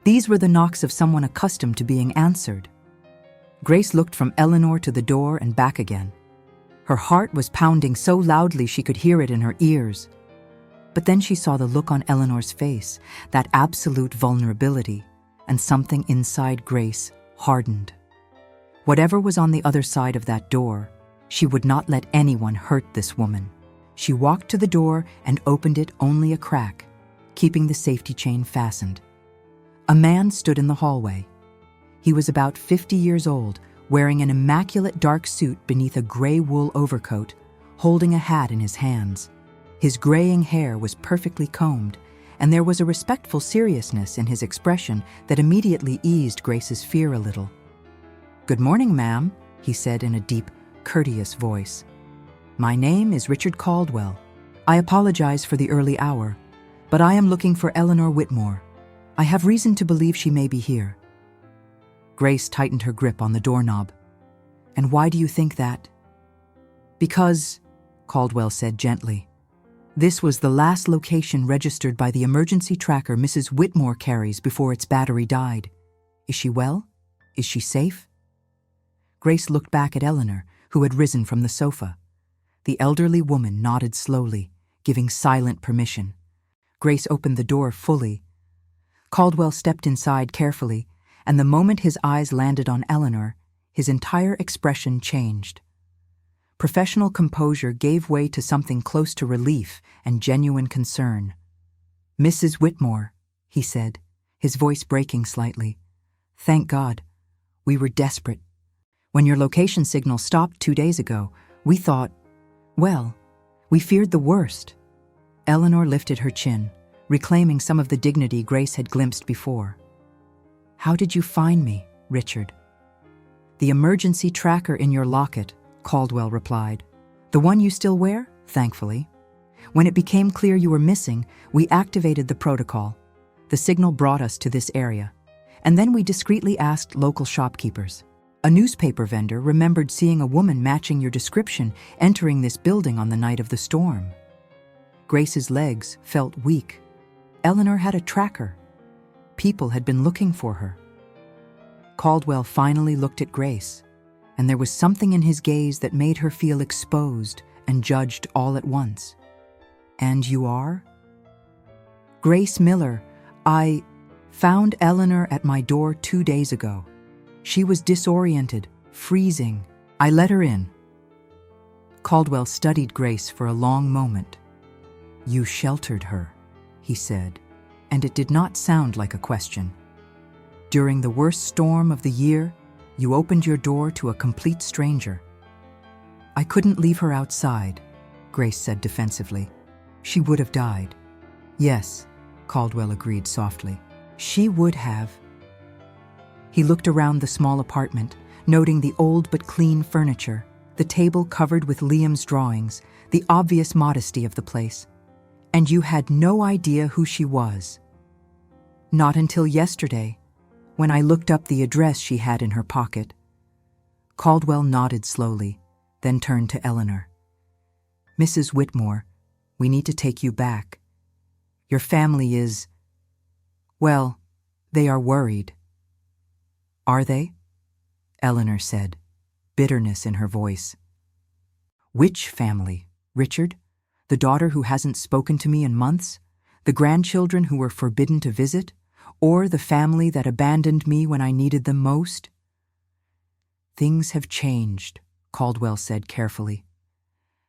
These were the knocks of someone accustomed to being answered. Grace looked from Eleanor to the door and back again. Her heart was pounding so loudly she could hear it in her ears. But then she saw the look on Eleanor's face, that absolute vulnerability, and something inside Grace hardened. Whatever was on the other side of that door, she would not let anyone hurt this woman. She walked to the door and opened it only a crack, keeping the safety chain fastened. A man stood in the hallway. He was about 50 years old, wearing an immaculate dark suit beneath a gray wool overcoat, holding a hat in his hands. His graying hair was perfectly combed, and there was a respectful seriousness in his expression that immediately eased Grace's fear a little. "Good morning, ma'am," he said in a deep, courteous voice. "My name is Richard Caldwell. I apologize for the early hour, but I am looking for Eleanor Whitmore. I have reason to believe she may be here." Grace tightened her grip on the doorknob. "And why do you think that?" "Because," Caldwell said gently, "this was the last location registered by the emergency tracker Mrs. Whitmore carries before its battery died. Is she well? Is she safe?" Grace looked back at Eleanor, who had risen from the sofa. The elderly woman nodded slowly, giving silent permission. Grace opened the door fully. Caldwell stepped inside carefully, and the moment his eyes landed on Eleanor, his entire expression changed. Professional composure gave way to something close to relief and genuine concern. "Mrs. Whitmore," he said, his voice breaking slightly. "Thank God. We were desperate. When your location signal stopped 2 days ago, we thought, well, we feared the worst. Eleanor lifted her chin, reclaiming some of the dignity Grace had glimpsed before. How did you find me, Richard? The emergency tracker in your locket, Caldwell replied. The one you still wear, thankfully. When it became clear you were missing, we activated the protocol. The signal brought us to this area. And then we discreetly asked local shopkeepers. A newspaper vendor remembered seeing a woman matching your description entering this building on the night of the storm. Grace's legs felt weak. Eleanor had a tracker. People had been looking for her. Caldwell finally looked at Grace, and there was something in his gaze that made her feel exposed and judged all at once. And you are? Grace Miller. I found Eleanor at my door 2 days ago. She was disoriented, freezing. I let her in. Caldwell studied Grace for a long moment. You sheltered her, he said, and it did not sound like a question. During the worst storm of the year, you opened your door to a complete stranger. I couldn't leave her outside, Grace said defensively. She would have died. Yes, Caldwell agreed softly. She would have. He looked around the small apartment, noting the old but clean furniture, the table covered with Liam's drawings, the obvious modesty of the place. And you had no idea who she was. Not until yesterday, when I looked up the address she had in her pocket. Caldwell nodded slowly, then turned to Eleanor. Mrs. Whitmore, we need to take you back. Your family is, well, they are worried. Are they? Eleanor said, bitterness in her voice. Which family, Richard? The daughter who hasn't spoken to me in months? The grandchildren who were forbidden to visit? Or the family that abandoned me when I needed them most? Things have changed, Caldwell said carefully.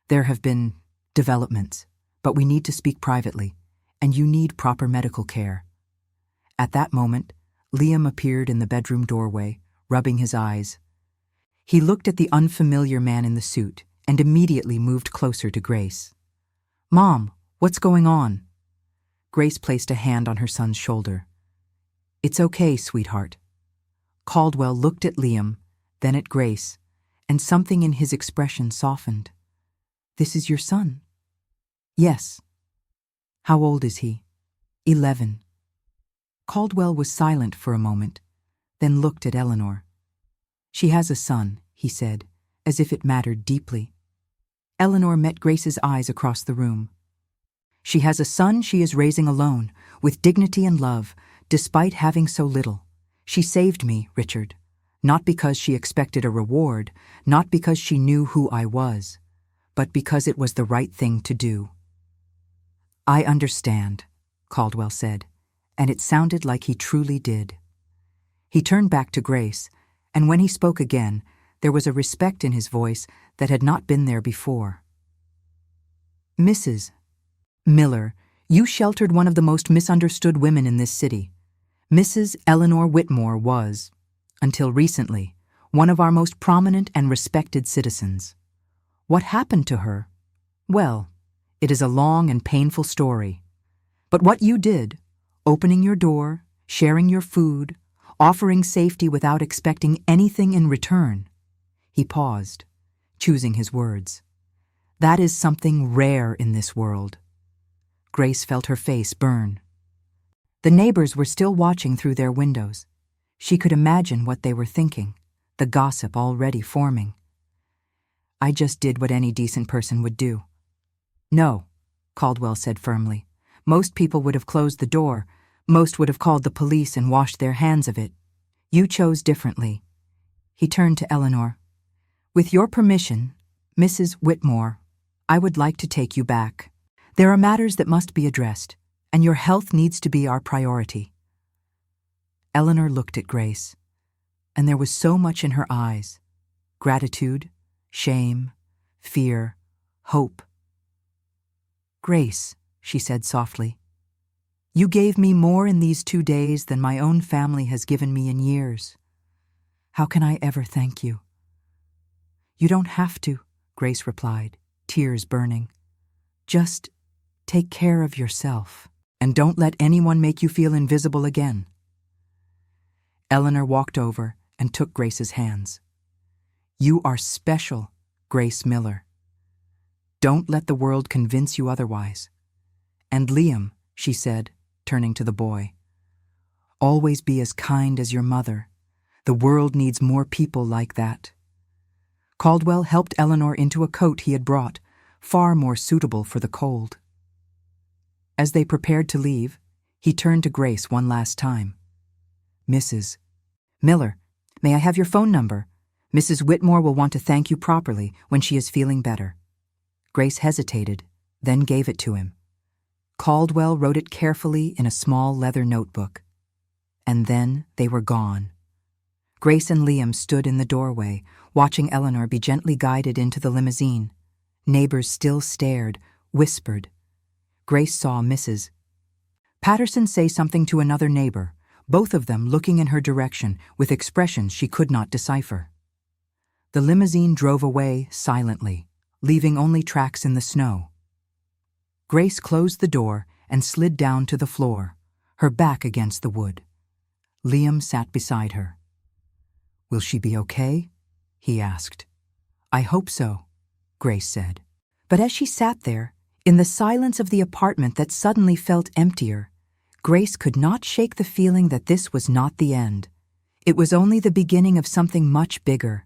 There have been developments, but we need to speak privately, and you need proper medical care. At that moment, Liam appeared in the bedroom doorway, rubbing his eyes. He looked at the unfamiliar man in the suit and immediately moved closer to Grace. Mom, what's going on? Grace placed a hand on her son's shoulder. It's okay, sweetheart. Caldwell looked at Liam, then at Grace, and something in his expression softened. This is your son? Yes. How old is he? 11. Caldwell was silent for a moment, then looked at Eleanor. She has a son, he said, as if it mattered deeply. Eleanor met Grace's eyes across the room. She has a son she is raising alone, with dignity and love, despite having so little. She saved me, Richard, not because she expected a reward, not because she knew who I was, but because it was the right thing to do. I understand, Caldwell said, and it sounded like he truly did. He turned back to Grace, and when he spoke again, there was a respect in his voice that had not been there before. Mrs. Miller, you sheltered one of the most misunderstood women in this city. Mrs. Eleanor Whitmore was, until recently, one of our most prominent and respected citizens. What happened to her? Well, it is a long and painful story. But what you did, opening your door, sharing your food, offering safety without expecting anything in return. He paused, choosing his words. That is something rare in this world. Grace felt her face burn. The neighbors were still watching through their windows. She could imagine what they were thinking, the gossip already forming. I just did what any decent person would do. No, Caldwell said firmly. Most people would have closed the door. Most would have called the police and washed their hands of it. You chose differently. He turned to Eleanor. With your permission, Mrs. Whitmore, I would like to take you back. There are matters that must be addressed, and your health needs to be our priority. Eleanor looked at Grace, and there was so much in her eyes. Gratitude, shame, fear, hope. Grace, she said softly, you gave me more in these 2 days than my own family has given me in years. How can I ever thank you? You don't have to, Grace replied, tears burning. Just take care of yourself, and don't let anyone make you feel invisible again. Eleanor walked over and took Grace's hands. You are special, Grace Miller. Don't let the world convince you otherwise. And Liam, she said, turning to the boy, always be as kind as your mother. The world needs more people like that. Caldwell helped Eleanor into a coat he had brought, far more suitable for the cold. As they prepared to leave, he turned to Grace one last time. Mrs. Miller, may I have your phone number? Mrs. Whitmore will want to thank you properly when she is feeling better. Grace hesitated, then gave it to him. Caldwell wrote it carefully in a small leather notebook. And then they were gone. Grace and Liam stood in the doorway, watching Eleanor be gently guided into the limousine. Neighbors still stared, whispered. Grace saw Mrs. Patterson say something to another neighbor, both of them looking in her direction with expressions she could not decipher. The limousine drove away silently, leaving only tracks in the snow. Grace closed the door and slid down to the floor, her back against the wood. Liam sat beside her. Will she be okay? He asked. I hope so, Grace said. But as she sat there, in the silence of the apartment that suddenly felt emptier, Grace could not shake the feeling that this was not the end. It was only the beginning of something much bigger.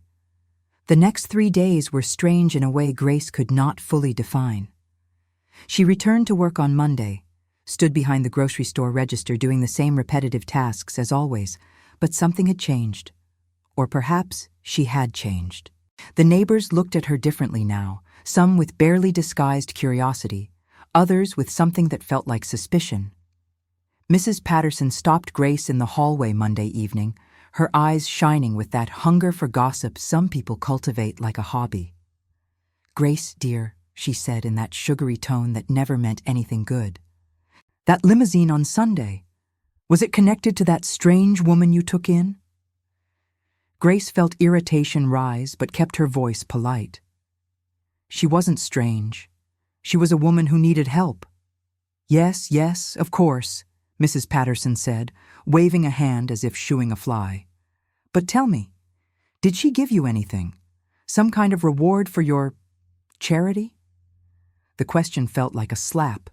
The next 3 days were strange in a way Grace could not fully define. She returned to work on Monday, stood behind the grocery store register doing the same repetitive tasks as always, but something had changed. Or perhaps she had changed. The neighbors looked at her differently now, some with barely disguised curiosity, others with something that felt like suspicion. Mrs. Patterson stopped Grace in the hallway Monday evening, her eyes shining with that hunger for gossip some people cultivate like a hobby. Grace, dear, she said in that sugary tone that never meant anything good. That limousine on Sunday, was it connected to that strange woman you took in? Grace felt irritation rise but kept her voice polite. She wasn't strange. She was a woman who needed help. Yes, yes, of course, Mrs. Patterson said, waving a hand as if shooing a fly. But tell me, did she give you anything? Some kind of reward for your charity? The question felt like a slap.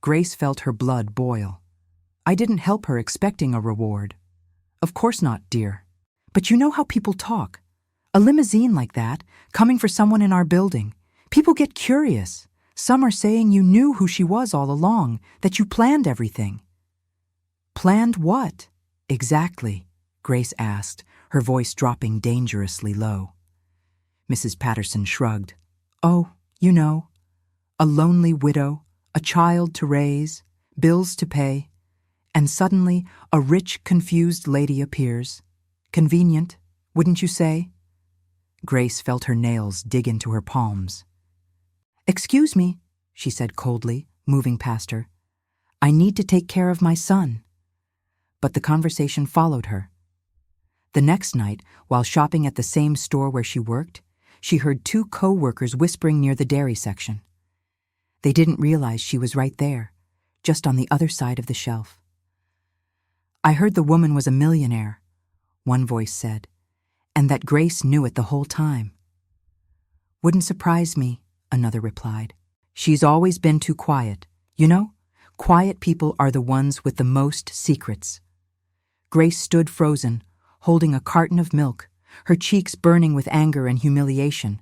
Grace felt her blood boil. I didn't help her expecting a reward. Of course not, dear. But you know how people talk. A limousine like that, coming for someone in our building. People get curious. Some are saying you knew who she was all along, that you planned everything. Planned what? Exactly, Grace asked, her voice dropping dangerously low. Mrs. Patterson shrugged. Oh, you know. A lonely widow, a child to raise, bills to pay, and suddenly a rich, confused lady appears. Convenient, wouldn't you say? Grace felt her nails dig into her palms. Excuse me, she said coldly, moving past her. I need to take care of my son. But the conversation followed her. The next night, while shopping at the same store where she worked, she heard 2 co-workers whispering near the dairy section. They didn't realize she was right there, just on the other side of the shelf. I heard the woman was a millionaire, one voice said, and that Grace knew it the whole time. Wouldn't surprise me, another replied. She's always been too quiet. You know, quiet people are the ones with the most secrets. Grace stood frozen, holding a carton of milk, her cheeks burning with anger and humiliation.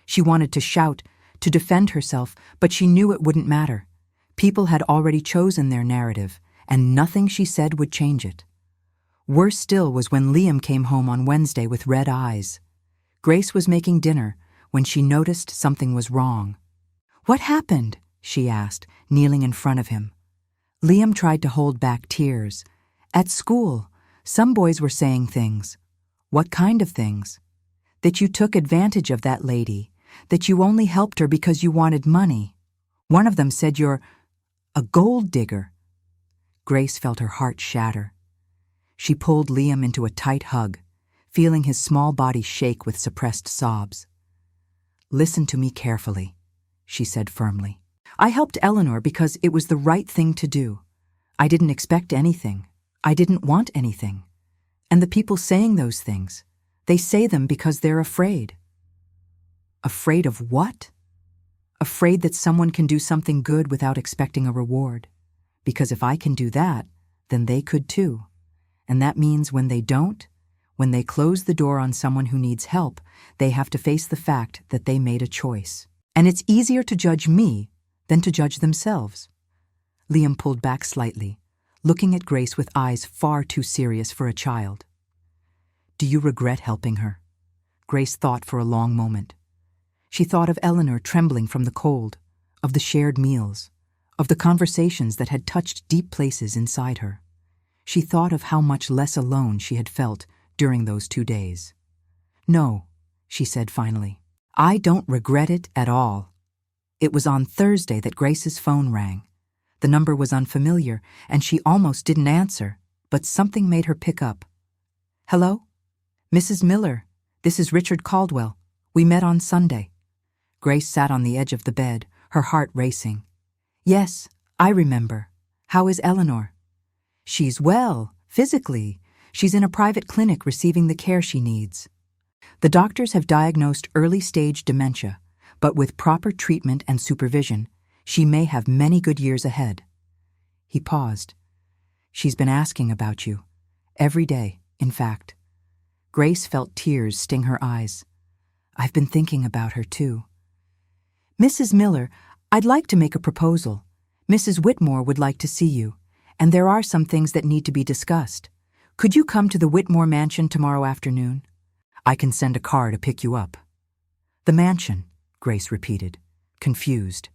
She wanted to shout, to defend herself, but she knew it wouldn't matter. People had already chosen their narrative, and nothing she said would change it. Worse still was when Liam came home on Wednesday with red eyes. Grace was making dinner when she noticed something was wrong. What happened? She asked, kneeling in front of him. Liam tried to hold back tears. At school, some boys were saying things. What kind of things? That you took advantage of that lady, that you only helped her because you wanted money. One of them said you're a gold digger. Grace felt her heart shatter. She pulled Liam into a tight hug, feeling his small body shake with suppressed sobs. Listen to me carefully, she said firmly. I helped Eleanor because it was the right thing to do. I didn't expect anything. I didn't want anything. And the people saying those things, they say them because they're afraid. Afraid of what? Afraid that someone can do something good without expecting a reward. Because if I can do that, then they could too. And that means when they don't, when they close the door on someone who needs help, they have to face the fact that they made a choice. And it's easier to judge me than to judge themselves. Liam pulled back slightly, looking at Grace with eyes far too serious for a child. Do you regret helping her? Grace thought for a long moment. She thought of Eleanor trembling from the cold, of the shared meals, of the conversations that had touched deep places inside her. She thought of how much less alone she had felt during those 2 days. No, she said finally. I don't regret it at all. It was on Thursday that Grace's phone rang. The number was unfamiliar, and she almost didn't answer, but something made her pick up. Hello? Mrs. Miller, this is Richard Caldwell. We met on Sunday. Grace sat on the edge of the bed, her heart racing. Yes, I remember. How is Eleanor? She's well, physically. She's in a private clinic receiving the care she needs. The doctors have diagnosed early-stage dementia, but with proper treatment and supervision, she may have many good years ahead. He paused. She's been asking about you. Every day, in fact. Grace felt tears sting her eyes. I've been thinking about her, too. Mrs. Miller, I'd like to make a proposal. Mrs. Whitmore would like to see you, and there are some things that need to be discussed. Could you come to the Whitmore mansion tomorrow afternoon? I can send a car to pick you up. The mansion, Grace repeated, confused.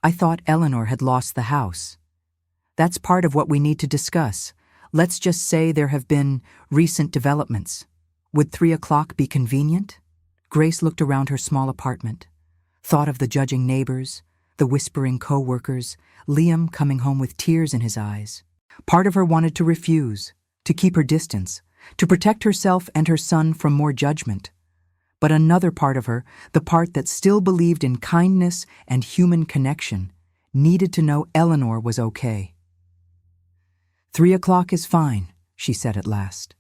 I thought Eleanor had lost the house. That's part of what we need to discuss. Let's just say there have been recent developments. Would 3 o'clock be convenient? Grace looked around her small apartment, thought of the judging neighbors, the whispering co-workers, Liam coming home with tears in his eyes. Part of her wanted to refuse, to keep her distance, to protect herself and her son from more judgment. But another part of her, the part that still believed in kindness and human connection, needed to know Eleanor was okay. 3 o'clock is fine, she said at last.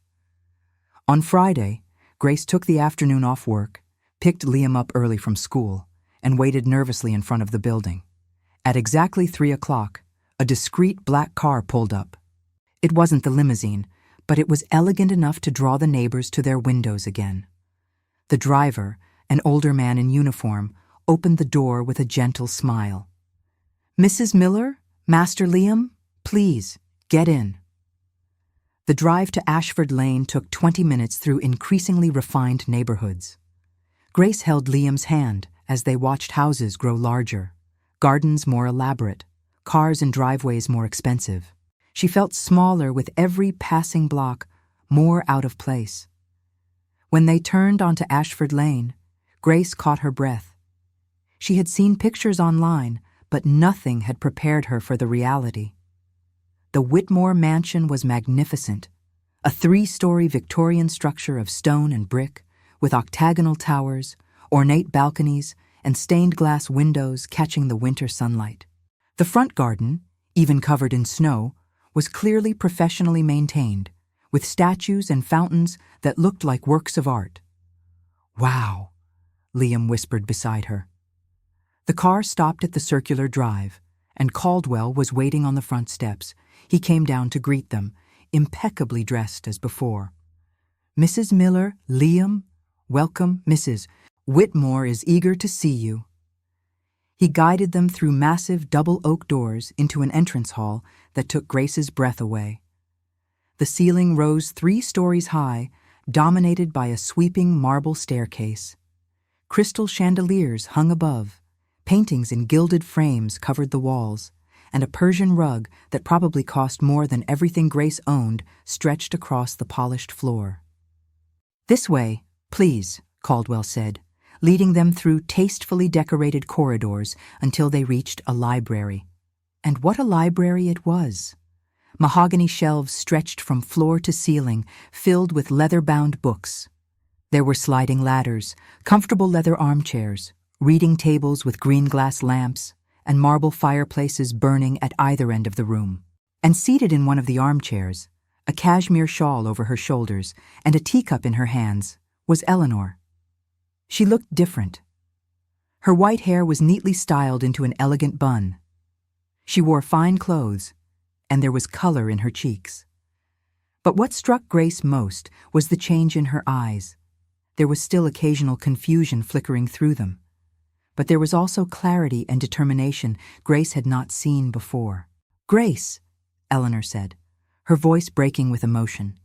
On Friday, Grace took the afternoon off work, picked Liam up early from school, and waited nervously in front of the building. At exactly 3 o'clock, a discreet black car pulled up. It wasn't the limousine, but it was elegant enough to draw the neighbors to their windows again. The driver, an older man in uniform, opened the door with a gentle smile. Mrs. Miller, Master Liam, please, get in. The drive to Ashford Lane took 20 minutes through increasingly refined neighborhoods. Grace held Liam's hand as they watched houses grow larger, gardens more elaborate, cars and driveways more expensive. She felt smaller with every passing block, more out of place. When they turned onto Ashford Lane, Grace caught her breath. She had seen pictures online, but nothing had prepared her for the reality. The Whitmore mansion was magnificent, a 3-story Victorian structure of stone and brick, with octagonal towers, ornate balconies, and stained glass windows catching the winter sunlight. The front garden, even covered in snow, was clearly professionally maintained, with statues and fountains that looked like works of art. Wow, Liam whispered beside her. The car stopped at the circular drive, and Caldwell was waiting on the front steps. He came down to greet them, impeccably dressed as before. Mrs. Miller, Liam, welcome, Mrs. Whitmore is eager to see you. He guided them through massive double oak doors into an entrance hall that took Grace's breath away. The ceiling rose 3 stories high, dominated by a sweeping marble staircase. Crystal chandeliers hung above, paintings in gilded frames covered the walls, and a Persian rug that probably cost more than everything Grace owned stretched across the polished floor. This way, please, Caldwell said, leading them through tastefully decorated corridors until they reached a library. And what a library it was! Mahogany shelves stretched from floor to ceiling, filled with leather-bound books. There were sliding ladders, comfortable leather armchairs, reading tables with green glass lamps, and marble fireplaces burning at either end of the room. And seated in one of the armchairs, a cashmere shawl over her shoulders and a teacup in her hands, was Eleanor. She looked different. Her white hair was neatly styled into an elegant bun. She wore fine clothes, and there was color in her cheeks. But what struck Grace most was the change in her eyes. There was still occasional confusion flickering through them. But there was also clarity and determination Grace had not seen before. "Grace," Eleanor said, her voice breaking with emotion.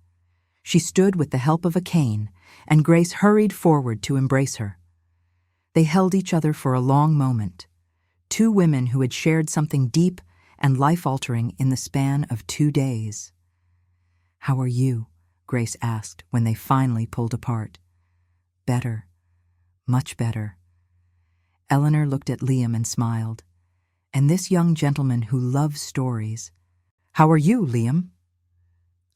She stood with the help of a cane, and Grace hurried forward to embrace her. They held each other for a long moment, two women who had shared something deep and life-altering in the span of 2 days. "How are you?" Grace asked when they finally pulled apart. "Better. Much better." Eleanor looked at Liam and smiled. "And this young gentleman who loves stories. How are you, Liam?"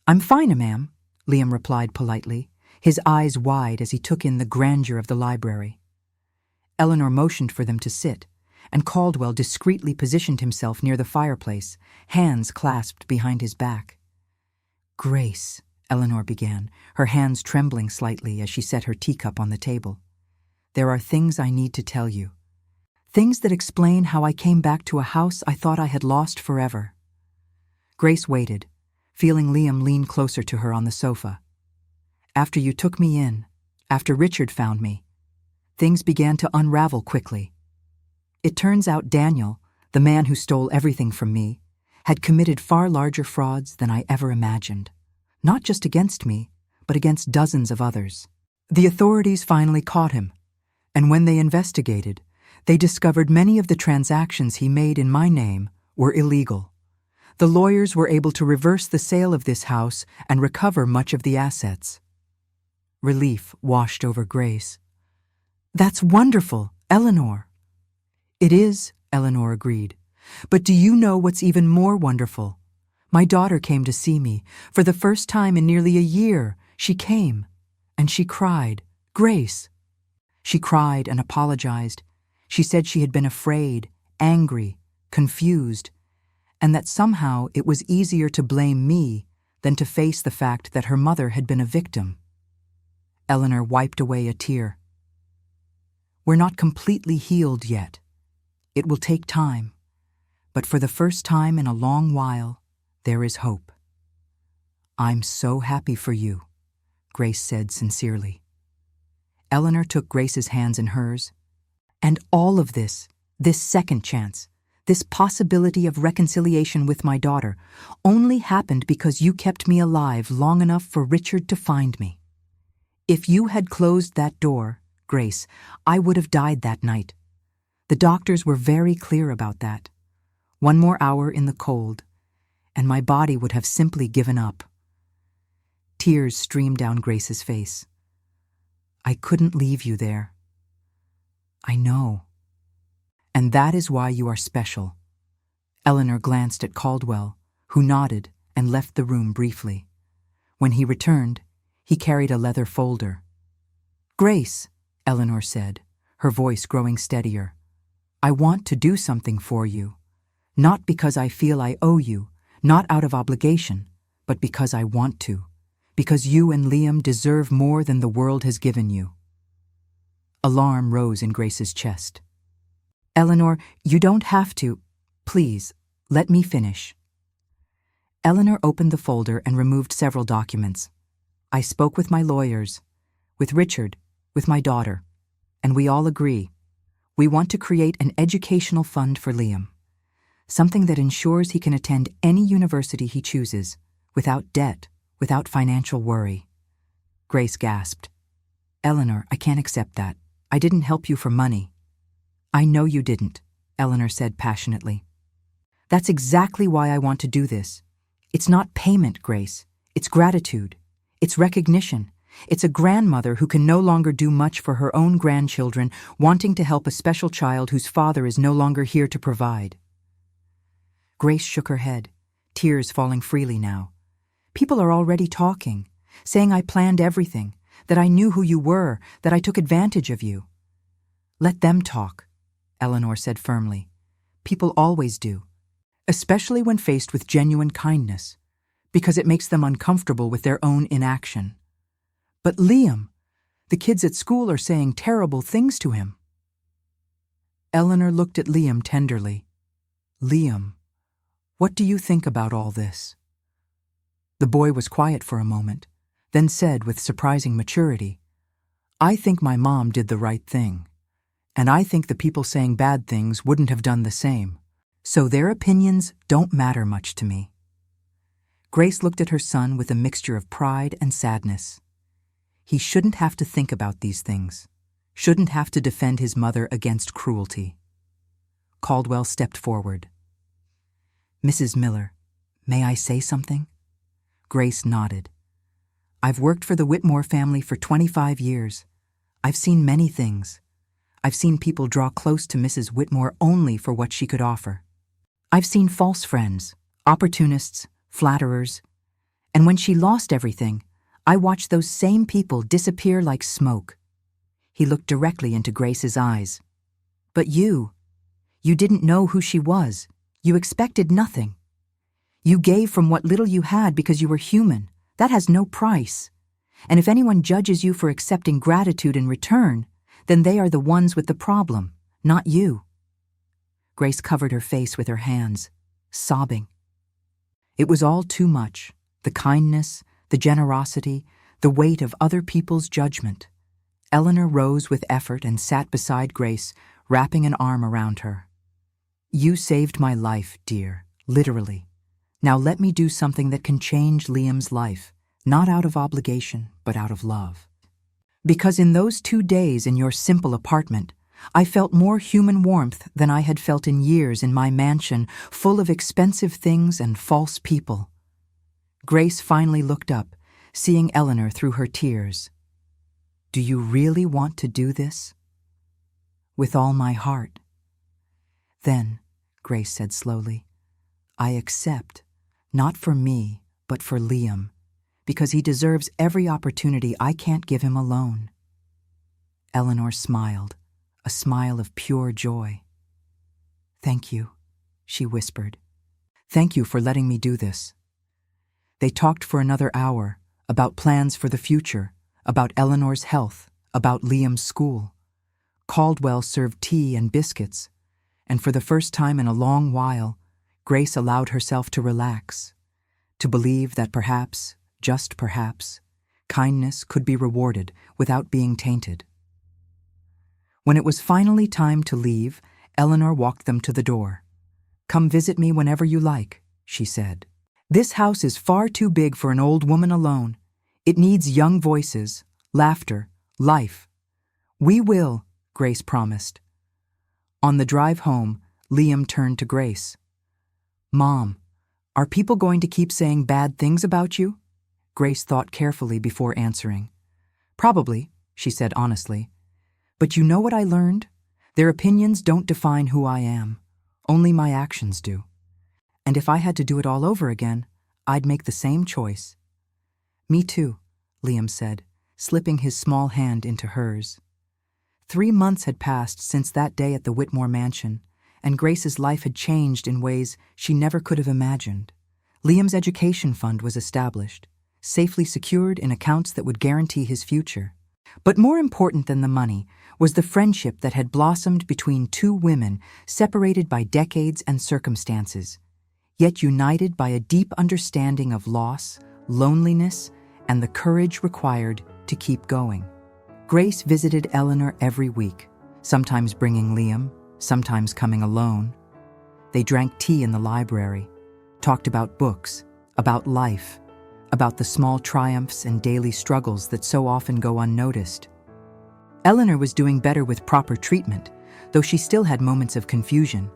"I'm fine, ma'am," Liam replied politely, his eyes wide as he took in the grandeur of the library. Eleanor motioned for them to sit, and Caldwell discreetly positioned himself near the fireplace, hands clasped behind his back. "Grace," Eleanor began, her hands trembling slightly as she set her teacup on the table. "There are things I need to tell you. Things that explain how I came back to a house I thought I had lost forever." Grace waited, feeling Liam lean closer to her on the sofa. "After you took me in, after Richard found me, things began to unravel quickly. It turns out Daniel, the man who stole everything from me, had committed far larger frauds than I ever imagined. Not just against me, but against dozens of others. The authorities finally caught him, and when they investigated, they discovered many of the transactions he made in my name were illegal. The lawyers were able to reverse the sale of this house and recover much of the assets." Relief washed over Grace. "That's wonderful, Eleanor." "It is," Eleanor agreed. "But do you know what's even more wonderful? My daughter came to see me. For the first time in nearly a year, she came. And she cried, 'Grace.' She cried and apologized. She said she had been afraid, angry, confused, and that somehow it was easier to blame me than to face the fact that her mother had been a victim." Eleanor wiped away a tear. "We're not completely healed yet. It will take time. But for the first time in a long while, there is hope." "I'm so happy for you," Grace said sincerely. Eleanor took Grace's hands in hers. "And all of this second chance, this possibility of reconciliation with my daughter, only happened because you kept me alive long enough for Richard to find me. If you had closed that door, Grace, I would have died that night. The doctors were very clear about that. One more hour in the cold, and my body would have simply given up." Tears streamed down Grace's face. "I couldn't leave you there." "I know. And that is why you are special." Eleanor glanced at Caldwell, who nodded and left the room briefly. When he returned, he carried a leather folder. "Grace," Eleanor said, her voice growing steadier, "I want to do something for you. Not because I feel I owe you, not out of obligation, but because I want to. Because you and Liam deserve more than the world has given you." Alarm rose in Grace's chest. "Eleanor, you don't have to. Please, let me finish." Eleanor opened the folder and removed several documents. "I spoke with my lawyers, with Richard, with my daughter, and we all agree. We want to create an educational fund for Liam. Something that ensures he can attend any university he chooses, without debt, without financial worry." Grace gasped. "Eleanor, I can't accept that. I didn't help you for money." "I know you didn't," Eleanor said passionately. "That's exactly why I want to do this. It's not payment, Grace. It's gratitude. It's recognition. It's a grandmother who can no longer do much for her own grandchildren, wanting to help a special child whose father is no longer here to provide." Grace shook her head, tears falling freely now. "People are already talking, saying I planned everything, that I knew who you were, that I took advantage of you." "Let them talk," Eleanor said firmly. "People always do, especially when faced with genuine kindness, because it makes them uncomfortable with their own inaction. But Liam, the kids at school are saying terrible things to him." Eleanor looked at Liam tenderly. "Liam, what do you think about all this?" The boy was quiet for a moment, then said with surprising maturity, "I think my mom did the right thing, and I think the people saying bad things wouldn't have done the same, so their opinions don't matter much to me." Grace looked at her son with a mixture of pride and sadness. He shouldn't have to think about these things, shouldn't have to defend his mother against cruelty. Caldwell stepped forward. "Mrs. Miller, may I say something?" Grace nodded. "I've worked for the Whitmore family for 25 years. I've seen many things. I've seen people draw close to Mrs. Whitmore only for what she could offer. I've seen false friends, opportunists, flatterers. And when she lost everything, I watched those same people disappear like smoke." He looked directly into Grace's eyes. "But you didn't know who she was. You expected nothing. You gave from what little you had because you were human. That has no price. And if anyone judges you for accepting gratitude in return, then they are the ones with the problem, not you." Grace covered her face with her hands, sobbing. It was all too much, the kindness, the generosity, the weight of other people's judgment. Eleanor rose with effort and sat beside Grace, wrapping an arm around her. "You saved my life, dear, literally. Now let me do something that can change Liam's life, not out of obligation, but out of love. Because in those 2 days in your simple apartment, I felt more human warmth than I had felt in years in my mansion full of expensive things and false people." Grace finally looked up, seeing Eleanor through her tears. "Do you really want to do this?" "With all my heart." "Then," Grace said slowly, "I accept, not for me, but for Liam, because he deserves every opportunity I can't give him alone." Eleanor smiled, a smile of pure joy. "Thank you," she whispered. "Thank you for letting me do this." They talked for another hour, about plans for the future, about Eleanor's health, about Liam's school. Caldwell served tea and biscuits, and for the first time in a long while, Grace allowed herself to relax, to believe that perhaps, just perhaps, kindness could be rewarded without being tainted. When it was finally time to leave, Eleanor walked them to the door. "Come visit me whenever you like," she said. "This house is far too big for an old woman alone. It needs young voices, laughter, life." "We will," Grace promised. On the drive home, Liam turned to Grace. "Mom, are people going to keep saying bad things about you?" Grace thought carefully before answering. "Probably," she said honestly. "But you know what I learned? Their opinions don't define who I am. Only my actions do. And if I had to do it all over again, I'd make the same choice." "Me too," Liam said, slipping his small hand into hers. 3 months had passed since that day at the Whitmore mansion, and Grace's life had changed in ways she never could have imagined. Liam's education fund was established, safely secured in accounts that would guarantee his future. But more important than the money was the friendship that had blossomed between 2 women separated by decades and circumstances, yet united by a deep understanding of loss, loneliness, and the courage required to keep going. Grace visited Eleanor every week, sometimes bringing Liam, sometimes coming alone. They drank tea in the library, talked about books, about life, about the small triumphs and daily struggles that so often go unnoticed. Eleanor was doing better with proper treatment, though she still had moments of confusion.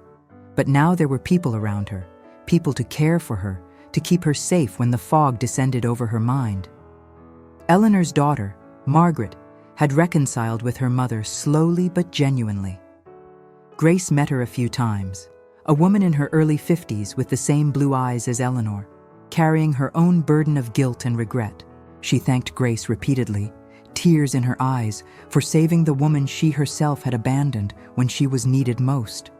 But now there were people around her, people to care for her, to keep her safe when the fog descended over her mind. Eleanor's daughter, Margaret, had reconciled with her mother slowly but genuinely. Grace met her a few times, a woman in her early 50s with the same blue eyes as Eleanor, carrying her own burden of guilt and regret. She thanked Grace repeatedly, tears in her eyes, for saving the woman she herself had abandoned when she was needed most.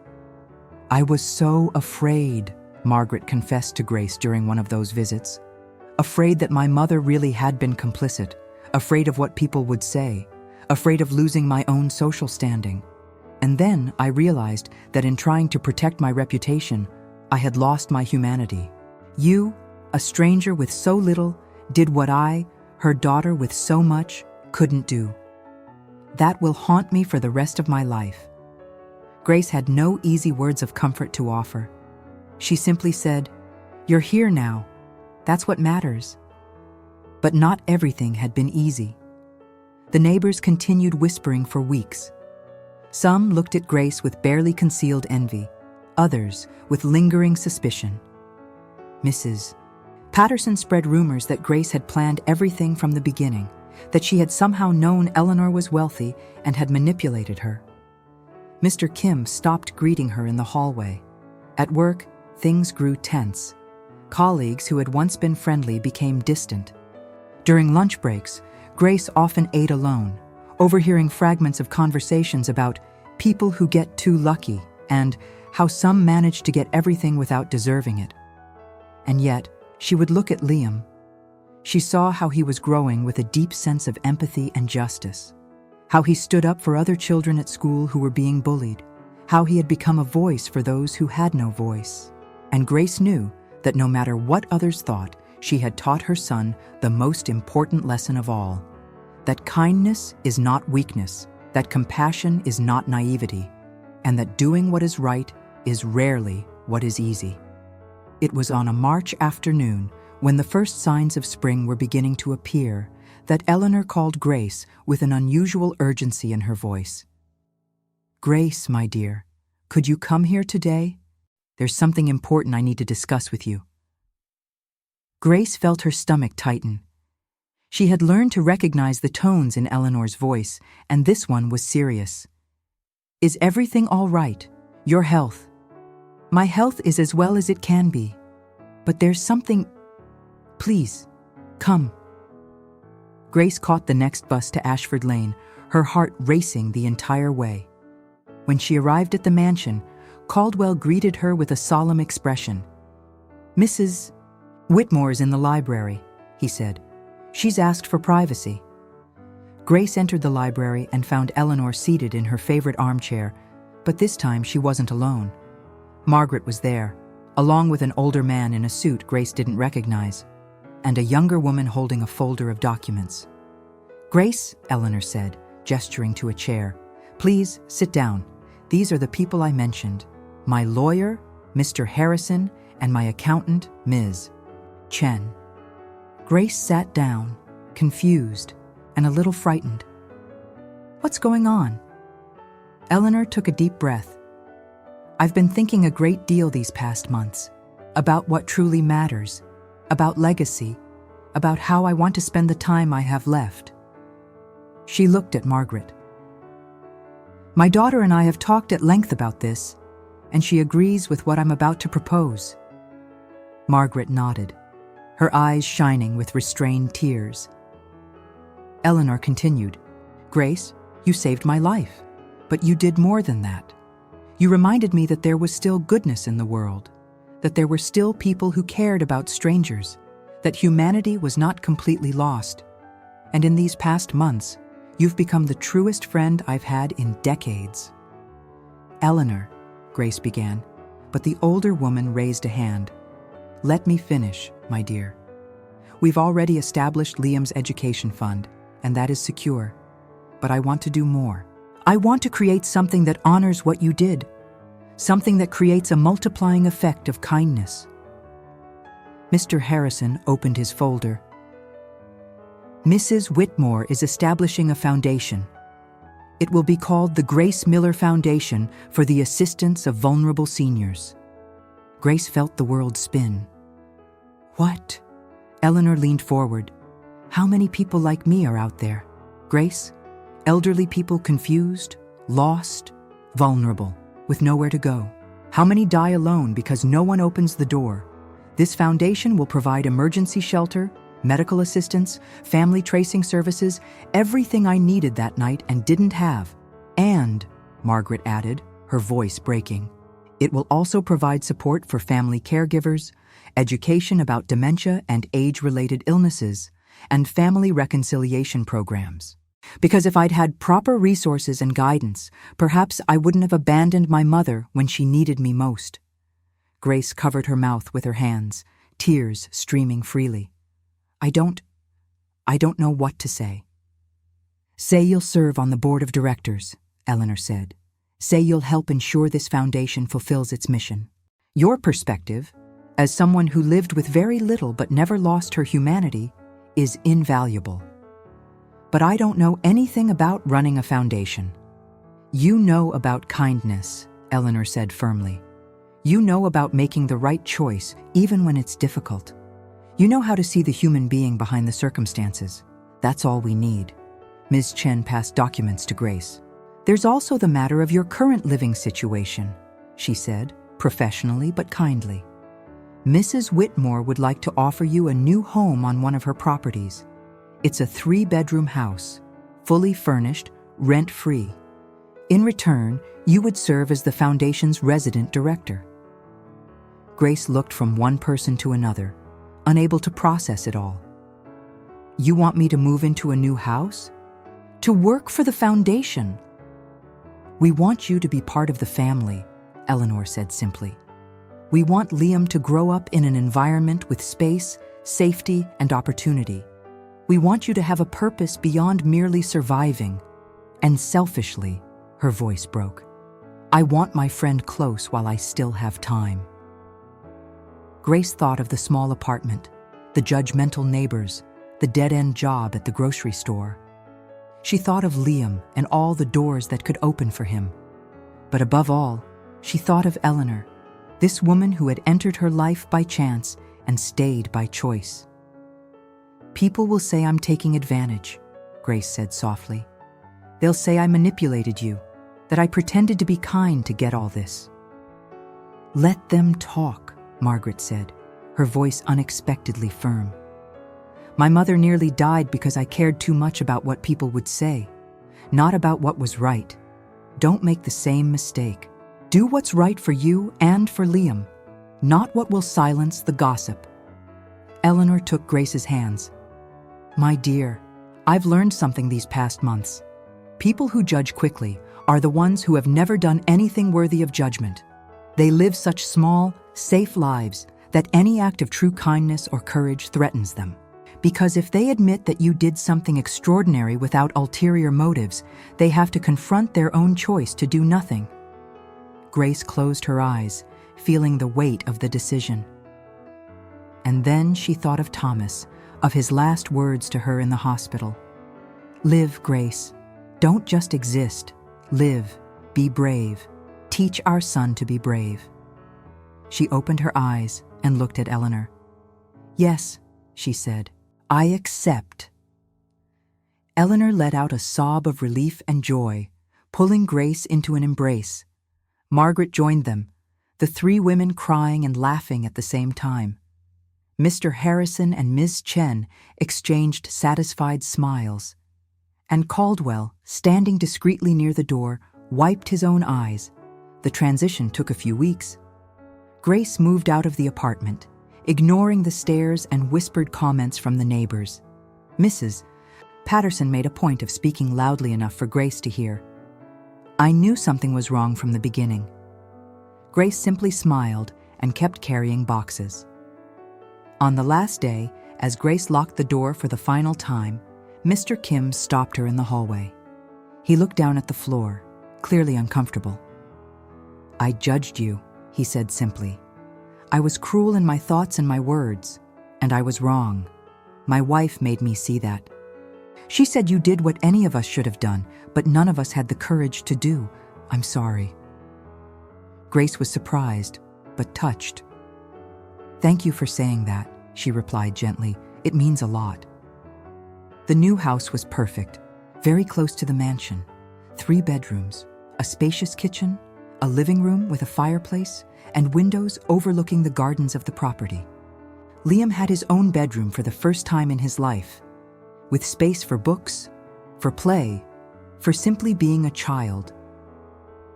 "I was so afraid," Margaret confessed to Grace during one of those visits. "Afraid that my mother really had been complicit, afraid of what people would say, afraid of losing my own social standing. And then I realized that in trying to protect my reputation, I had lost my humanity. You, a stranger with so little, did what I, her daughter with so much, couldn't do. That will haunt me for the rest of my life." Grace had no easy words of comfort to offer. She simply said, "You're here now. That's what matters." But not everything had been easy. The neighbors continued whispering for weeks. Some looked at Grace with barely concealed envy, others with lingering suspicion. Mrs. Patterson spread rumors that Grace had planned everything from the beginning, that she had somehow known Eleanor was wealthy and had manipulated her. Mr. Kim stopped greeting her in the hallway. At work, things grew tense. Colleagues who had once been friendly became distant. During lunch breaks, Grace often ate alone, overhearing fragments of conversations about people who get too lucky and how some manage to get everything without deserving it. And yet, she would look at Liam. She saw how he was growing with a deep sense of empathy and justice, how he stood up for other children at school who were being bullied, how he had become a voice for those who had no voice. And Grace knew that no matter what others thought, she had taught her son the most important lesson of all, that kindness is not weakness, that compassion is not naivety, and that doing what is right is rarely what is easy. It was on a March afternoon, when the first signs of spring were beginning to appear, that Eleanor called Grace with an unusual urgency in her voice. "Grace, my dear, could you come here today? There's something important I need to discuss with you." Grace felt her stomach tighten. She had learned to recognize the tones in Eleanor's voice, and this one was serious. "Is everything all right? Your health?" "My health is as well as it can be. But there's something... Please, come." Grace caught the next bus to Ashford Lane, her heart racing the entire way. When she arrived at the mansion, Caldwell greeted her with a solemn expression. "Mrs. Whitmore's in the library," he said. "She's asked for privacy." Grace entered the library and found Eleanor seated in her favorite armchair, but this time she wasn't alone. Margaret was there, along with an older man in a suit Grace didn't recognize, and a younger woman holding a folder of documents. "Grace," Eleanor said, gesturing to a chair, "please sit down. These are the people I mentioned. My lawyer, Mr. Harrison, and my accountant, Ms. Chen." Grace sat down, confused and a little frightened. "What's going on?" Eleanor took a deep breath. "I've been thinking a great deal these past months, about what truly matters, about legacy, about how I want to spend the time I have left." She looked at Margaret. "My daughter and I have talked at length about this, and she agrees with what I'm about to propose." Margaret nodded, her eyes shining with restrained tears. Eleanor continued, "Grace, you saved my life, but you did more than that. You reminded me that there was still goodness in the world, that there were still people who cared about strangers, that humanity was not completely lost. And in these past months, you've become the truest friend I've had in decades." "Eleanor," Grace began, but the older woman raised a hand. "Let me finish, my dear. We've already established Liam's education fund, and that is secure. But I want to do more. I want to create something that honors what you did, something that creates a multiplying effect of kindness." Mr. Harrison opened his folder. "Mrs. Whitmore is establishing a foundation. It will be called the Grace Miller Foundation for the Assistance of Vulnerable Seniors." Grace felt the world spin. "What?" Eleanor leaned forward. "How many people like me are out there, Grace? Elderly people confused, lost, vulnerable, with nowhere to go. How many die alone because no one opens the door? This foundation will provide emergency shelter, medical assistance, family tracing services, everything I needed that night and didn't have. And, Margaret added, her voice breaking, it will also provide support for family caregivers, education about dementia and age-related illnesses, and family reconciliation programs. Because if I'd had proper resources and guidance, perhaps I wouldn't have abandoned my mother when she needed me most. Grace covered her mouth with her hands, tears streaming freely. I don't know what to say. Say you'll serve on the board of directors, Eleanor said. Say you'll help ensure this foundation fulfills its mission. Your perspective, as someone who lived with very little but never lost her humanity, is invaluable. But I don't know anything about running a foundation. You know about kindness, Eleanor said firmly. You know about making the right choice, even when it's difficult. You know how to see the human being behind the circumstances. That's all we need. Ms. Chen passed documents to Grace. There's also the matter of your current living situation, she said, professionally but kindly. Mrs. Whitmore would like to offer you a new home on one of her properties. It's a 3-bedroom house, fully furnished, rent-free. In return, you would serve as the foundation's resident director. Grace looked from one person to another, unable to process it all. You want me to move into a new house? To work for the foundation? We want you to be part of the family, Eleanor said simply. We want Liam to grow up in an environment with space, safety, and opportunity. We want you to have a purpose beyond merely surviving. And selfishly, her voice broke, I want my friend close while I still have time. Grace thought of the small apartment, the judgmental neighbors, the dead-end job at the grocery store. She thought of Liam and all the doors that could open for him. But above all, she thought of Eleanor, this woman who had entered her life by chance and stayed by choice. People will say I'm taking advantage, Grace said softly. They'll say I manipulated you, that I pretended to be kind to get all this. Let them talk, Margaret said, her voice unexpectedly firm. My mother nearly died because I cared too much about what people would say, not about what was right. Don't make the same mistake. Do what's right for you and for Liam, not what will silence the gossip. Eleanor took Grace's hands. My dear, I've learned something these past months. People who judge quickly are the ones who have never done anything worthy of judgment. They live such small, safe lives that any act of true kindness or courage threatens them. Because if they admit that you did something extraordinary without ulterior motives, they have to confront their own choice to do nothing. Grace closed her eyes, feeling the weight of the decision. And then she thought of Thomas, of his last words to her in the hospital. Live, Grace. Don't just exist. Live. Be brave. Teach our son to be brave. She opened her eyes and looked at Eleanor. Yes, she said. I accept. Eleanor let out a sob of relief and joy, pulling Grace into an embrace. Margaret joined them, the 3 women crying and laughing at the same time. Mr. Harrison and Ms. Chen exchanged satisfied smiles, and Caldwell, standing discreetly near the door, wiped his own eyes. The transition took a few weeks. Grace moved out of the apartment, ignoring the stares and whispered comments from the neighbors. Mrs. Patterson made a point of speaking loudly enough for Grace to hear. I knew something was wrong from the beginning. Grace simply smiled and kept carrying boxes. On the last day, as Grace locked the door for the final time, Mr. Kim stopped her in the hallway. He looked down at the floor, clearly uncomfortable. I judged you, he said simply. I was cruel in my thoughts and my words, and I was wrong. My wife made me see that. She said you did what any of us should have done, but none of us had the courage to do. I'm sorry. Grace was surprised, but touched. Thank you for saying that, she replied gently. It means a lot. The new house was perfect, very close to the mansion. 3 bedrooms, a spacious kitchen, a living room with a fireplace, and windows overlooking the gardens of the property. Liam had his own bedroom for the first time in his life, with space for books, for play, for simply being a child.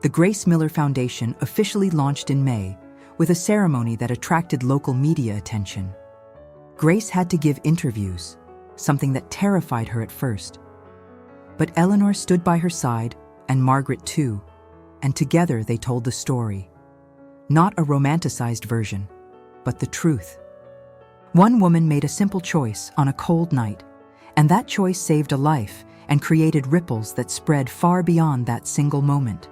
The Grace Miller Foundation officially launched in May, with a ceremony that attracted local media attention. Grace had to give interviews, something that terrified her at first. But Eleanor stood by her side, and Margaret too, and together they told the story. Not a romanticized version, but the truth. One woman made a simple choice on a cold night, and that choice saved a life and created ripples that spread far beyond that single moment.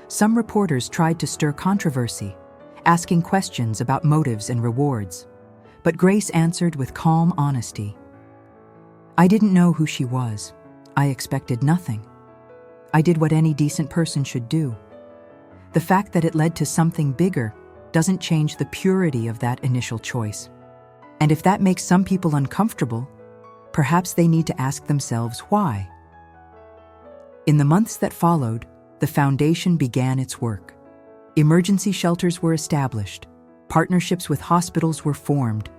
Some reporters tried to stir controversy, asking questions about motives and rewards, but Grace answered with calm honesty. "I didn't know who she was. I expected nothing. I did what any decent person should do. The fact that it led to something bigger doesn't change the purity of that initial choice. And if that makes some people uncomfortable, perhaps they need to ask themselves why." In the months that followed, the foundation began its work. Emergency shelters were established, partnerships with hospitals were formed,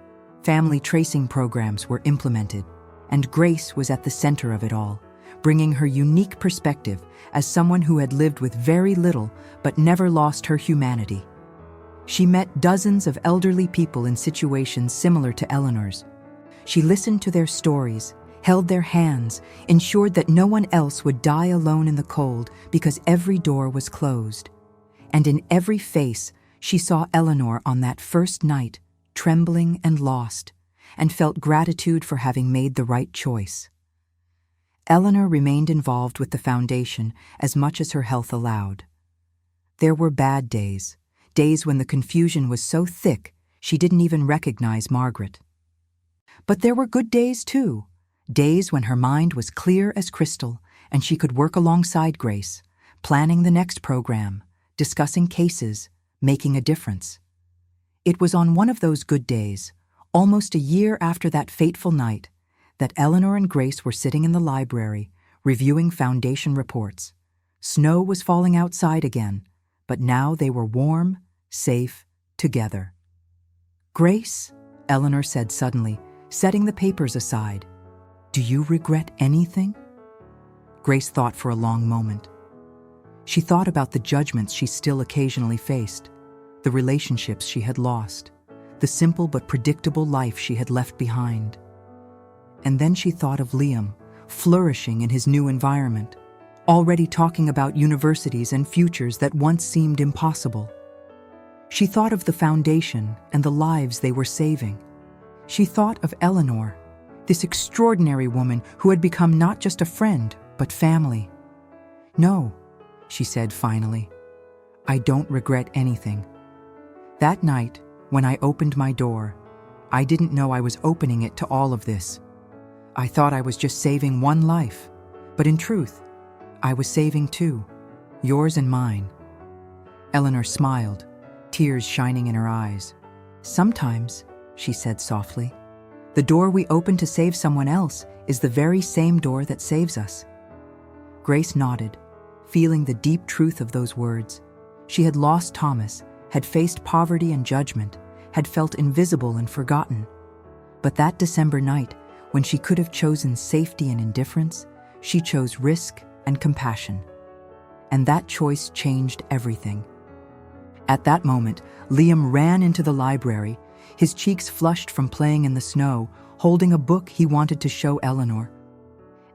family tracing programs were implemented, and Grace was at the center of it all, bringing her unique perspective as someone who had lived with very little but never lost her humanity. She met dozens of elderly people in situations similar to Eleanor's. She listened to their stories, held their hands, ensured that no one else would die alone in the cold because every door was closed. And in every face, she saw Eleanor on that first night, trembling and lost, and felt gratitude for having made the right choice. Eleanor remained involved with the foundation as much as her health allowed. There were bad days, days when the confusion was so thick she didn't even recognize Margaret. But there were good days too, days when her mind was clear as crystal and she could work alongside Grace, planning the next program, discussing cases, making a difference. It was on one of those good days, almost a year after that fateful night, that Eleanor and Grace were sitting in the library, reviewing foundation reports. Snow was falling outside again, but now they were warm, safe, together. "Grace," Eleanor said suddenly, setting the papers aside, "do you regret anything?" Grace thought for a long moment. She thought about the judgments she still occasionally faced, the relationships she had lost, the simple but predictable life she had left behind. And then she thought of Liam, flourishing in his new environment, already talking about universities and futures that once seemed impossible. She thought of the foundation and the lives they were saving. She thought of Eleanor, this extraordinary woman who had become not just a friend, but family. "No," she said finally, "I don't regret anything. That night, when I opened my door, I didn't know I was opening it to all of this. I thought I was just saving one life, but in truth, I was saving two, yours and mine." Eleanor smiled, tears shining in her eyes. "Sometimes," she said softly, "the door we open to save someone else is the very same door that saves us." Grace nodded, feeling the deep truth of those words. She had lost Thomas, had faced poverty and judgment, had felt invisible and forgotten. But that December night, when she could have chosen safety and indifference, she chose risk and compassion. And that choice changed everything. At that moment, Liam ran into the library, his cheeks flushed from playing in the snow, holding a book he wanted to show Eleanor.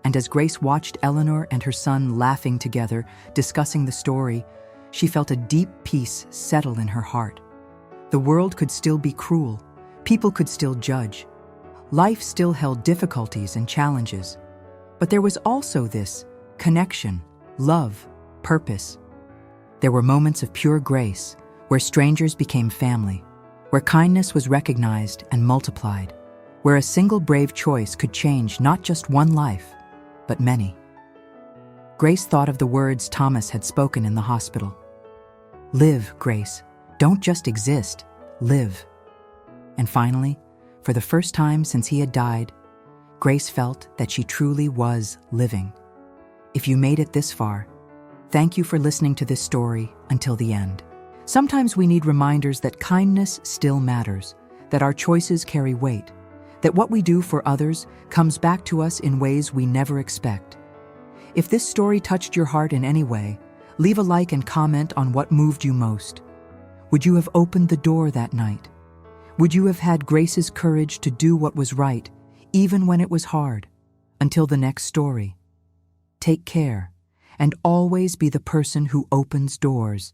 And as Grace watched Eleanor and her son laughing together, discussing the story, she felt a deep peace settle in her heart. The world could still be cruel, people could still judge. Life still held difficulties and challenges. But there was also this connection, love, purpose. There were moments of pure grace, where strangers became family, where kindness was recognized and multiplied, where a single brave choice could change not just one life, but many. Grace thought of the words Thomas had spoken in the hospital. "Live, Grace. Don't just exist, live." And finally, for the first time since he had died, Grace felt that she truly was living. If you made it this far, thank you for listening to this story until the end. Sometimes we need reminders that kindness still matters, that our choices carry weight, that what we do for others comes back to us in ways we never expect. If this story touched your heart in any way, leave a like and comment on what moved you most. Would you have opened the door that night? Would you have had Grace's courage to do what was right, even when it was hard? Until the next story. Take care, and always be the person who opens doors.